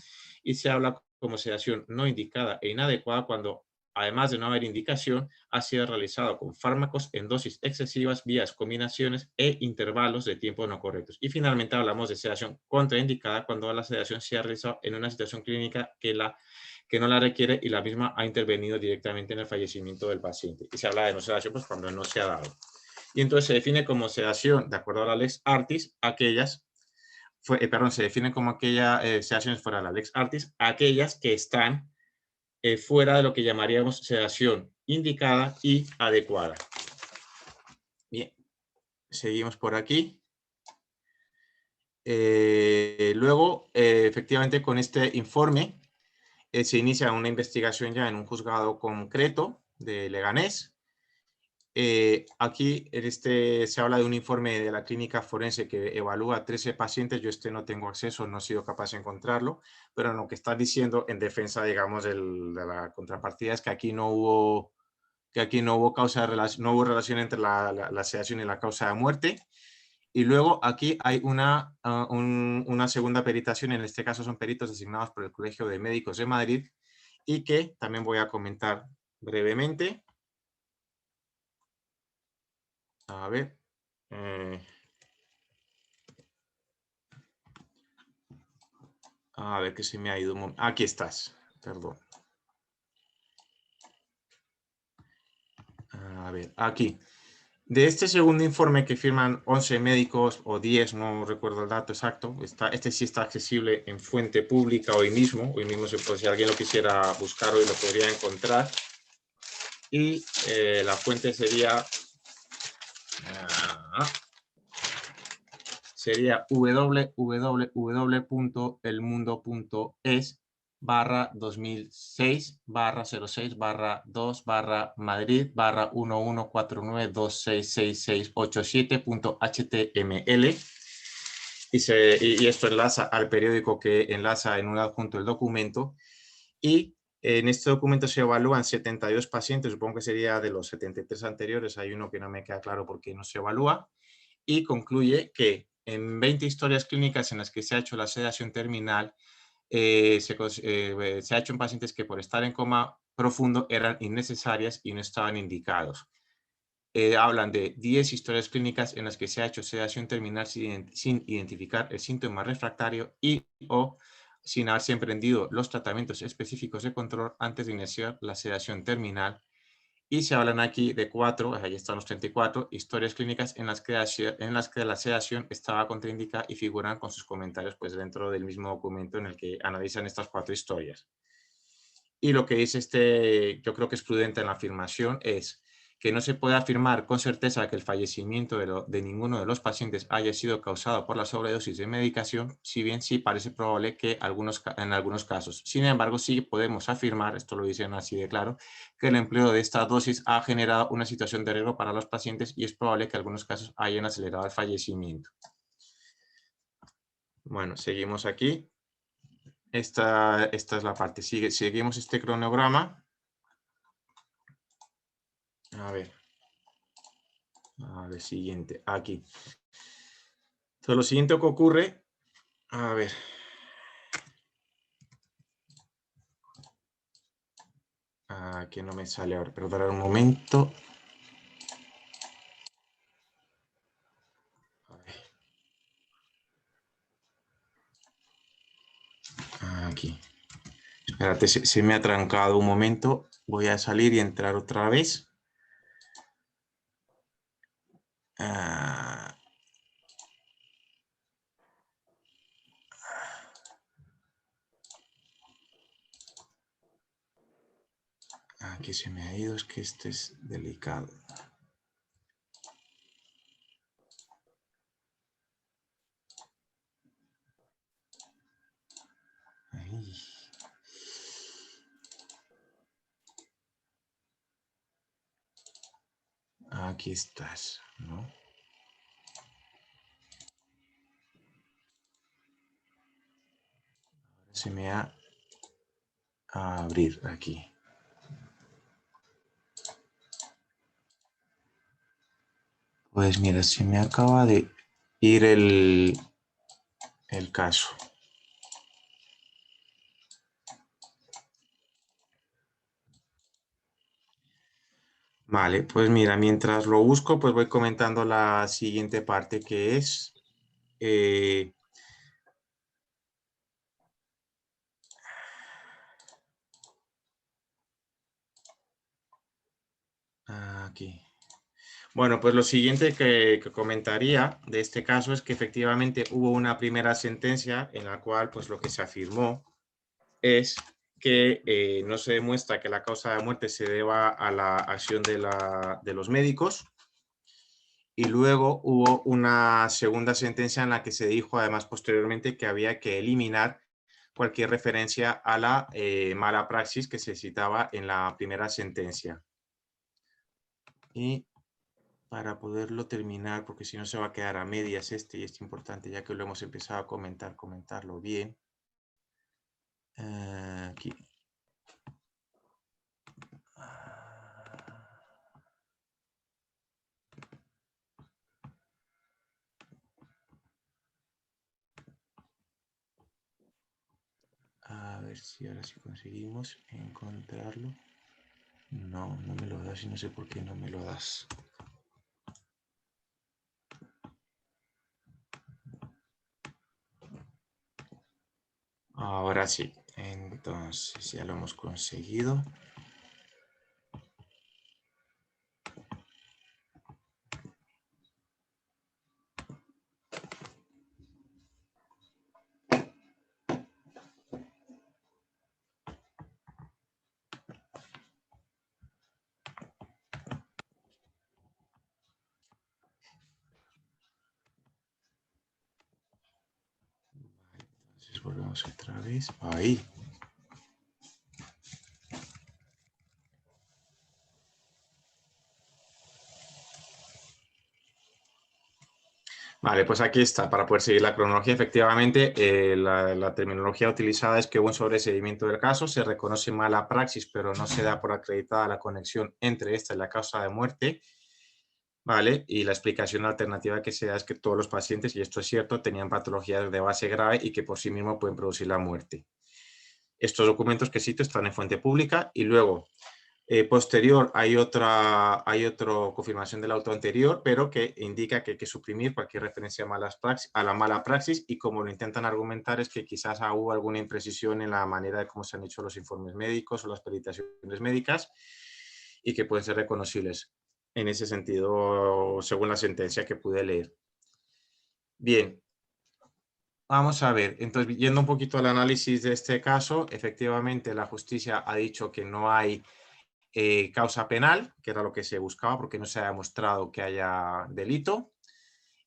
y se habla como sedación no indicada e inadecuada cuando, además de no haber indicación, ha sido realizado con fármacos en dosis excesivas, vías, combinaciones e intervalos de tiempo no correctos. Y finalmente hablamos de sedación contraindicada cuando la sedación se ha realizado en una situación clínica que no la requiere y la misma ha intervenido directamente en el fallecimiento del paciente. Y se habla de no sedación pues cuando no se ha dado. Y entonces se define como sedación, de acuerdo a la Lex Artis, se define como sedaciones fuera de la Lex Artis, aquellas que están fuera de lo que llamaríamos sedación indicada y adecuada. Bien, seguimos por aquí. Luego, efectivamente, con este informe se inicia una investigación ya en un juzgado concreto de Leganés aquí se habla de un informe de la clínica forense que evalúa a 13 pacientes. Yo no tengo acceso, no he sido capaz de encontrarlo, pero lo que está diciendo en defensa, digamos, de la contrapartida es que aquí no hubo no hubo relación entre la sedación y la causa de muerte. Y luego aquí hay una segunda peritación, en este caso son peritos designados por el Colegio de Médicos de Madrid, y que también voy a comentar brevemente. A ver. A ver, que se me ha ido un momento. Aquí estás, perdón. A ver, aquí. De este segundo informe que firman 11 médicos o 10, no recuerdo el dato exacto, este sí está accesible en fuente pública hoy mismo si alguien lo quisiera buscar hoy lo podría encontrar. Y la fuente sería www.elmundo.es/2006/2006/26687.html. Y esto enlaza al periódico que enlaza en un adjunto el documento. Y en este documento se evalúan 72 pacientes, supongo que sería de los 73 anteriores, hay uno que no me queda claro por qué no se evalúa, y concluye que en 20 historias clínicas en las que se ha hecho la sedación terminal, se ha hecho en pacientes que por estar en coma profundo eran innecesarias y no estaban indicados. Hablan de 10 historias clínicas en las que se ha hecho sedación terminal sin identificar el síntoma refractario y o sin haberse emprendido los tratamientos específicos de control antes de iniciar la sedación terminal. Y se hablan aquí de 4, ahí están los 34, historias clínicas en las que la sedación estaba contraindicada y figuran con sus comentarios pues, dentro del mismo documento en el que analizan estas 4 historias. Y lo que dice yo creo que es prudente en la afirmación es que no se puede afirmar con certeza que el fallecimiento de ninguno de los pacientes haya sido causado por la sobredosis de medicación, si bien sí parece probable que en algunos casos. Sin embargo, sí podemos afirmar, esto lo dicen así de claro, que el empleo de esta dosis ha generado una situación de riesgo para los pacientes y es probable que en algunos casos hayan acelerado el fallecimiento. Bueno, seguimos aquí. Esta es la parte. Seguimos este cronograma. A ver, siguiente, aquí. Entonces, lo siguiente que ocurre, a ver. Aquí no me sale ahora, perdón un momento. Aquí. Espérate, se me ha trancado un momento. Voy a salir y entrar otra vez. Aquí se me ha ido, es que este es delicado. Ahí. Aquí estás, ¿no? Se me ha a abrir aquí. Pues mira, se me acaba de ir el caso. Vale, pues mira, mientras lo busco, pues voy comentando la siguiente parte que es... aquí. Bueno, pues lo siguiente que comentaría de este caso es que efectivamente hubo una primera sentencia en la cual pues lo que se afirmó es que no se demuestra que la causa de muerte se deba a la acción de los médicos. Y luego hubo una segunda sentencia en la que se dijo además posteriormente que había que eliminar cualquier referencia a la mala praxis que se citaba en la primera sentencia. Y para poderlo terminar, porque si no se va a quedar a medias y es importante, ya que lo hemos empezado a comentarlo bien. Aquí. A ver si ahora sí conseguimos encontrarlo. No, no me lo das y no sé por qué no me lo das. Ahora sí, entonces ya lo hemos conseguido. Entonces volvemos otra vez. Ahí. Vale, pues aquí está, para poder seguir la cronología. Efectivamente, la terminología utilizada es que hubo un sobreseimiento del caso, se reconoce mala praxis, pero no se da por acreditada la conexión entre esta y la causa de muerte. Vale, y la explicación alternativa que se da es que todos los pacientes, y esto es cierto, tenían patologías de base grave y que por sí mismo pueden producir la muerte. Estos documentos que cito están en fuente pública y luego posterior hay otra confirmación del auto anterior, pero que indica que hay que suprimir cualquier referencia a la mala praxis, y como lo intentan argumentar es que quizás hubo alguna imprecisión en la manera de cómo se han hecho los informes médicos o las peritaciones médicas y que pueden ser reconocibles en ese sentido según la sentencia que pude leer. Bien. Vamos a ver, entonces yendo un poquito al análisis de este caso, efectivamente la justicia ha dicho que no hay causa penal, que era lo que se buscaba porque no se ha demostrado que haya delito.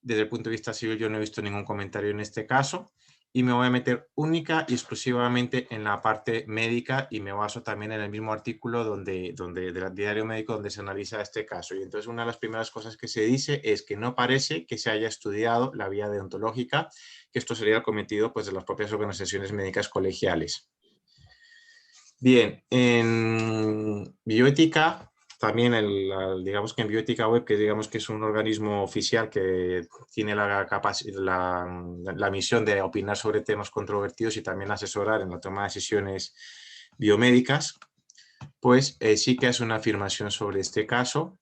Desde el punto de vista civil yo no he visto ningún comentario en este caso y me voy a meter única y exclusivamente en la parte médica y me baso también en el mismo artículo del diario médico donde se analiza este caso. Y entonces una de las primeras cosas que se dice es que no parece que se haya estudiado la vía deontológica, que esto sería el cometido pues, de las propias organizaciones médicas colegiales. Bien, en bioética, también digamos que en bioética web, que digamos que es un organismo oficial que tiene la misión de opinar sobre temas controvertidos y también asesorar en la toma de decisiones biomédicas, pues sí que hace una afirmación sobre este caso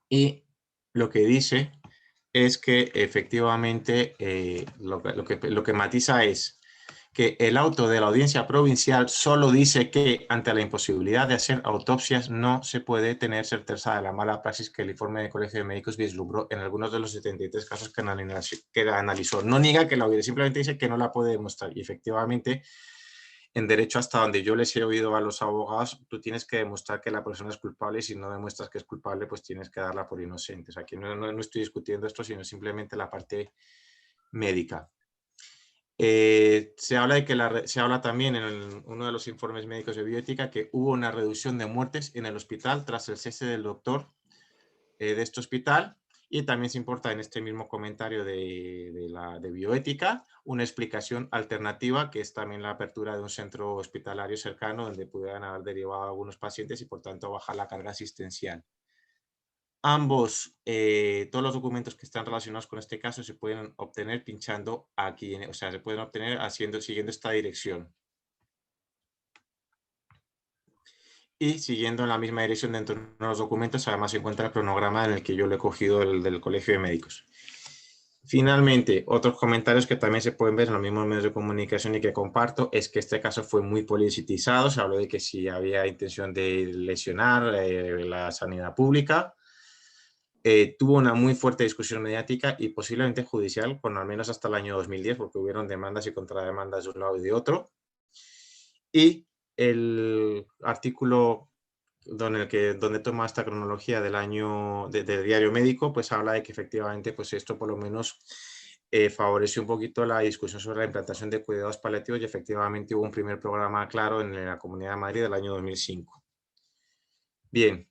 y lo que dice es que efectivamente lo que matiza es que el auto de la audiencia provincial solo dice que ante la imposibilidad de hacer autopsias no se puede tener certeza de la mala praxis que el informe del Colegio de Médicos vislumbró en algunos de los 73 casos que analizó. No niega que la audiencia, simplemente dice que no la puede demostrar. Y efectivamente, en derecho, hasta donde yo les he oído a los abogados, tú tienes que demostrar que la persona es culpable y si no demuestras que es culpable, pues tienes que darla por inocente. O sea, aquí no estoy discutiendo esto, sino simplemente la parte médica. Se habla también en uno de los informes médicos de bioética que hubo una reducción de muertes en el hospital tras el cese del doctor de este hospital, y también se importa en este mismo comentario de bioética una explicación alternativa que es también la apertura de un centro hospitalario cercano donde pudieran haber derivado a algunos pacientes y por tanto bajar la carga asistencial. Todos los documentos que están relacionados con este caso se pueden obtener pinchando aquí, o sea, se pueden obtener siguiendo esta dirección. Y siguiendo en la misma dirección dentro de los documentos, además se encuentra el cronograma en el que yo lo he cogido del Colegio de Médicos. Finalmente, otros comentarios que también se pueden ver en los mismos medios de comunicación y que comparto, es que este caso fue muy politizado. Se habló de que si había intención de lesionar la sanidad pública. Tuvo una muy fuerte discusión mediática y posiblemente judicial, con al menos hasta el año 2010, porque hubieron demandas y contrademandas de un lado y de otro. Y el artículo donde toma esta cronología del diario médico, pues habla de que efectivamente pues esto por lo menos favoreció un poquito la discusión sobre la implantación de cuidados paliativos y efectivamente hubo un primer programa claro en la Comunidad de Madrid del año 2005. Bien.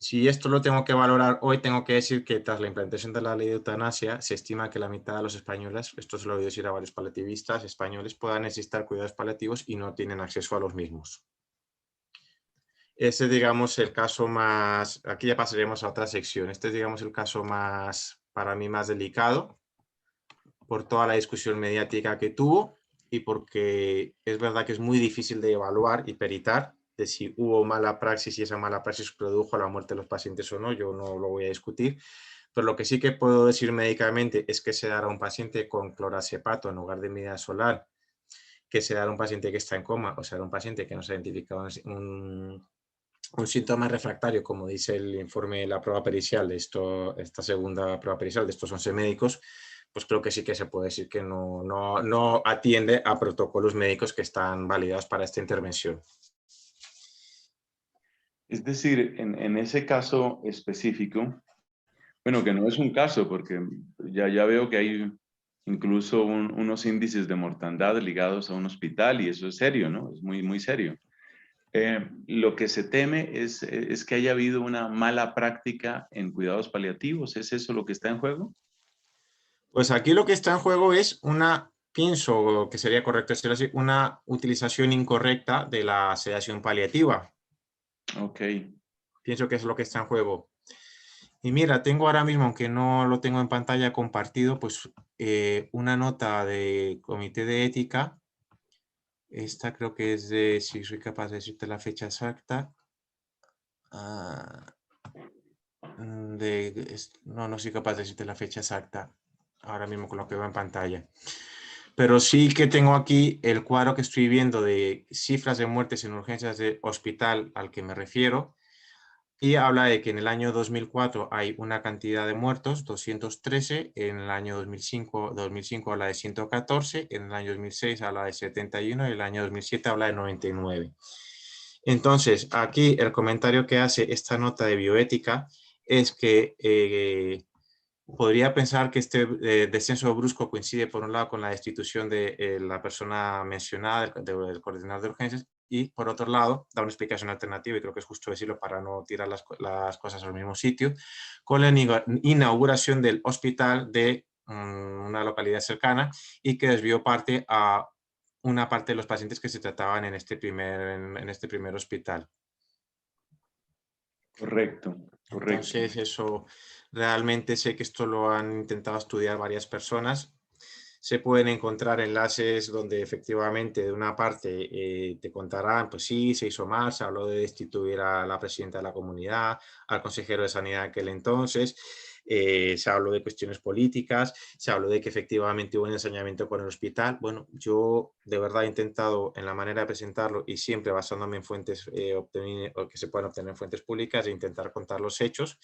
si esto lo tengo que valorar hoy, tengo que decir que tras la implantación de la ley de eutanasia, se estima que la mitad de los españoles, esto se lo he oído decir a varios paliativistas españoles, puedan necesitar cuidados paliativos y no tienen acceso a los mismos. Ese, digamos, el caso más, aquí ya pasaremos a otra sección, este es, digamos, el caso más, para mí, más delicado, por toda la discusión mediática que tuvo y porque es verdad que es muy difícil de evaluar y peritar de si hubo mala praxis y esa mala praxis produjo la muerte de los pacientes o no, yo no lo voy a discutir, pero lo que sí que puedo decir médicamente es que se dará a un paciente con clorazepato en lugar de midazolam, que se dará a un paciente que está en coma, o sea, un paciente que no se ha identificado un síntoma refractario, como dice el informe de la prueba pericial de esta segunda prueba pericial de estos 11 médicos, pues creo que sí que se puede decir que no atiende a protocolos médicos que están validados para esta intervención. Es decir, en ese caso específico, bueno, que no es un caso, porque ya veo que hay incluso unos índices de mortandad ligados a un hospital y eso es serio, ¿no? Es muy, muy serio. Lo que se teme es que haya habido una mala práctica en cuidados paliativos. ¿Es eso lo que está en juego? Pues aquí lo que está en juego es pienso que sería correcto decir así, una utilización incorrecta de la sedación paliativa. Ok. Pienso que es lo que está en juego. Y mira, tengo ahora mismo, aunque no lo tengo en pantalla compartido, pues una nota de comité de ética. Esta creo que es de, si soy capaz de decirte la fecha exacta. No soy capaz de decirte la fecha exacta ahora mismo con lo que veo en pantalla. Pero sí que tengo aquí el cuadro que estoy viendo de cifras de muertes en urgencias de hospital al que me refiero. Y habla de que en el año 2004 hay una cantidad de muertos, 213, en el año 2005 habla de 114, en el año 2006 habla de 71 y en el año 2007 habla de 99. Entonces, aquí el comentario que hace esta nota de bioética es que podría pensar que este descenso brusco coincide por un lado con la destitución de la persona mencionada, del coordinador de urgencias, y por otro lado, da una explicación alternativa, y creo que es justo decirlo para no tirar las cosas al mismo sitio, con la inauguración del hospital de una localidad cercana y que desvió parte a una parte de los pacientes que se trataban en este primer hospital. Correcto, correcto. Entonces, eso realmente sé que esto lo han intentado estudiar varias personas. Se pueden encontrar enlaces donde efectivamente de una parte te contarán, pues sí, se hizo mal, se habló de destituir a la presidenta de la comunidad, al consejero de sanidad de aquel entonces, se habló de cuestiones políticas, se habló de que efectivamente hubo un ensañamiento con el hospital. Bueno, yo de verdad he intentado en la manera de presentarlo y siempre basándome en fuentes o que se puedan obtener en fuentes públicas, de intentar contar los hechos.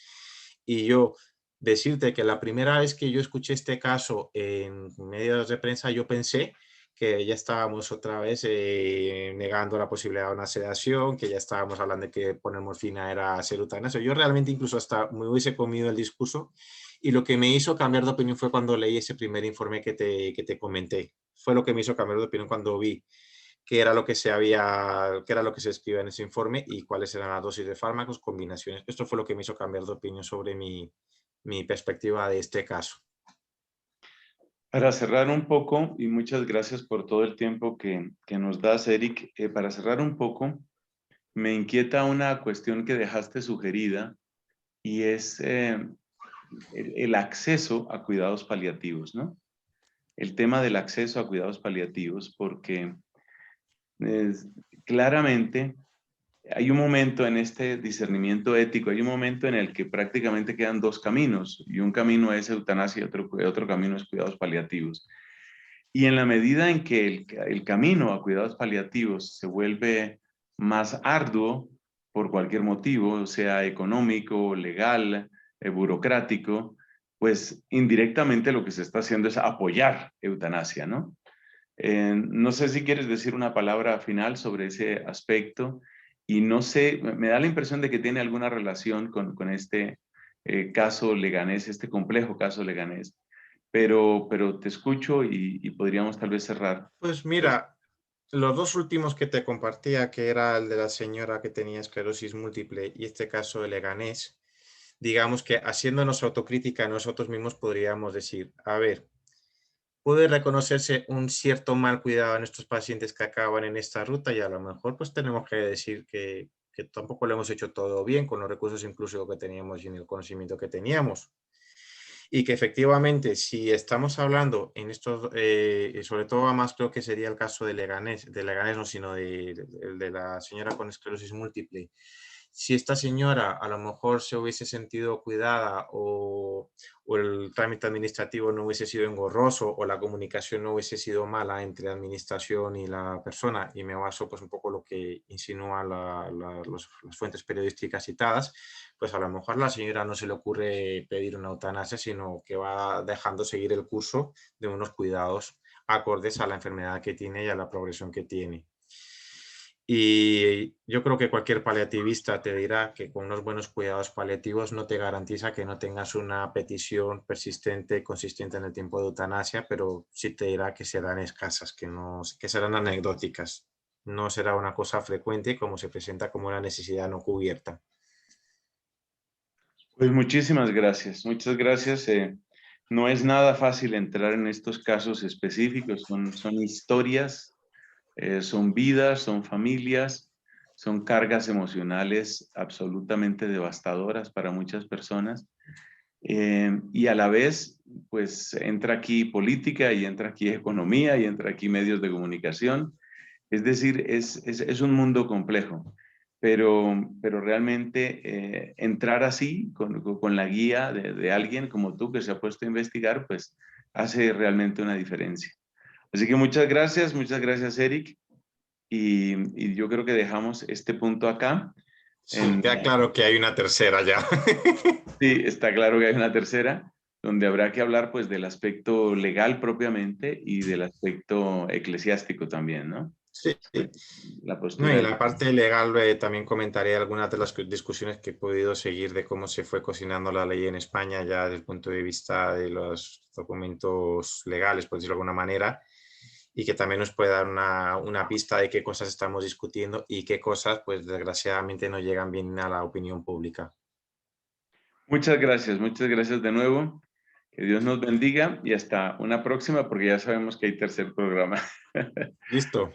Y yo decirte que la primera vez que yo escuché este caso en medios de prensa, yo pensé que ya estábamos otra vez negando la posibilidad de una sedación, que ya estábamos hablando de que poner morfina era hacer eutanasia. Yo realmente incluso hasta me hubiese comido el discurso y lo que me hizo cambiar de opinión fue cuando leí ese primer informe que te comenté. Fue lo que me hizo cambiar de opinión cuando vi qué era lo que qué era lo que se escribía en ese informe y cuáles eran las dosis de fármacos, combinaciones. Esto fue lo que me hizo cambiar de opinión sobre mi perspectiva de este caso. Para cerrar un poco, y muchas gracias por todo el tiempo que nos das, Eric, para cerrar un poco, me inquieta una cuestión que dejaste sugerida y es el acceso a cuidados paliativos, ¿no? El tema del acceso a cuidados paliativos, porque claramente hay un momento en este discernimiento ético, hay un momento en el que prácticamente quedan dos caminos, y un camino es eutanasia y otro camino es cuidados paliativos. Y en la medida en que el camino a cuidados paliativos se vuelve más arduo por cualquier motivo, sea económico, legal, burocrático, pues indirectamente lo que se está haciendo es apoyar eutanasia, ¿no? No sé si quieres decir una palabra final sobre ese aspecto y no sé, me da la impresión de que tiene alguna relación con este caso leganés, este complejo caso leganés, pero te escucho y podríamos tal vez cerrar. Pues mira, los dos últimos que te compartía, que era el de la señora que tenía esclerosis múltiple y este caso de Leganés, digamos que haciéndonos autocrítica nosotros mismos podríamos decir, a ver, puede reconocerse un cierto mal cuidado en estos pacientes que acaban en esta ruta y a lo mejor pues tenemos que decir que tampoco lo hemos hecho todo bien con los recursos incluso que teníamos y en el conocimiento que teníamos. Y que efectivamente, si estamos hablando en estos, sobre todo más creo que sería el caso de Leganés no, sino de la señora con esclerosis múltiple, si esta señora a lo mejor se hubiese sentido cuidada o el trámite administrativo no hubiese sido engorroso o la comunicación no hubiese sido mala entre la administración y la persona, y me baso pues un poco lo que insinúan las fuentes periodísticas citadas, pues a lo mejor a la señora no se le ocurre pedir una eutanasia, sino que va dejando seguir el curso de unos cuidados acordes a la enfermedad que tiene y a la progresión que tiene. Y yo creo que cualquier paliativista te dirá que con unos buenos cuidados paliativos no te garantiza que no tengas una petición persistente, consistente en el tiempo de eutanasia, pero sí te dirá que serán escasas, que serán anecdóticas. No será una cosa frecuente como se presenta como una necesidad no cubierta. Pues muchísimas gracias, muchas gracias. No es nada fácil entrar en estos casos específicos, son historias, son vidas, son familias, son cargas emocionales absolutamente devastadoras para muchas personas. Y a la vez, pues entra aquí política y entra aquí economía y entra aquí medios de comunicación. Es decir, es un mundo complejo, pero realmente entrar así con la guía de alguien como tú que se ha puesto a investigar, pues hace realmente una diferencia. Así que muchas gracias Eric. Y yo creo que dejamos este punto acá. Sí, queda claro que hay una tercera ya. Sí, está claro que hay una tercera, donde habrá que hablar pues del aspecto legal propiamente y del aspecto eclesiástico también, ¿no? Sí. La No, postura y de... la parte legal también comentaré algunas de las discusiones que he podido seguir de cómo se fue cocinando la ley en España ya desde el punto de vista de los documentos legales, por decirlo de alguna manera, y que también nos puede dar una pista de qué cosas estamos discutiendo y qué cosas, pues desgraciadamente no llegan bien a la opinión pública. muchas gracias de nuevo. Que Dios nos bendiga y hasta una próxima porque ya sabemos que hay tercer programa. Listo.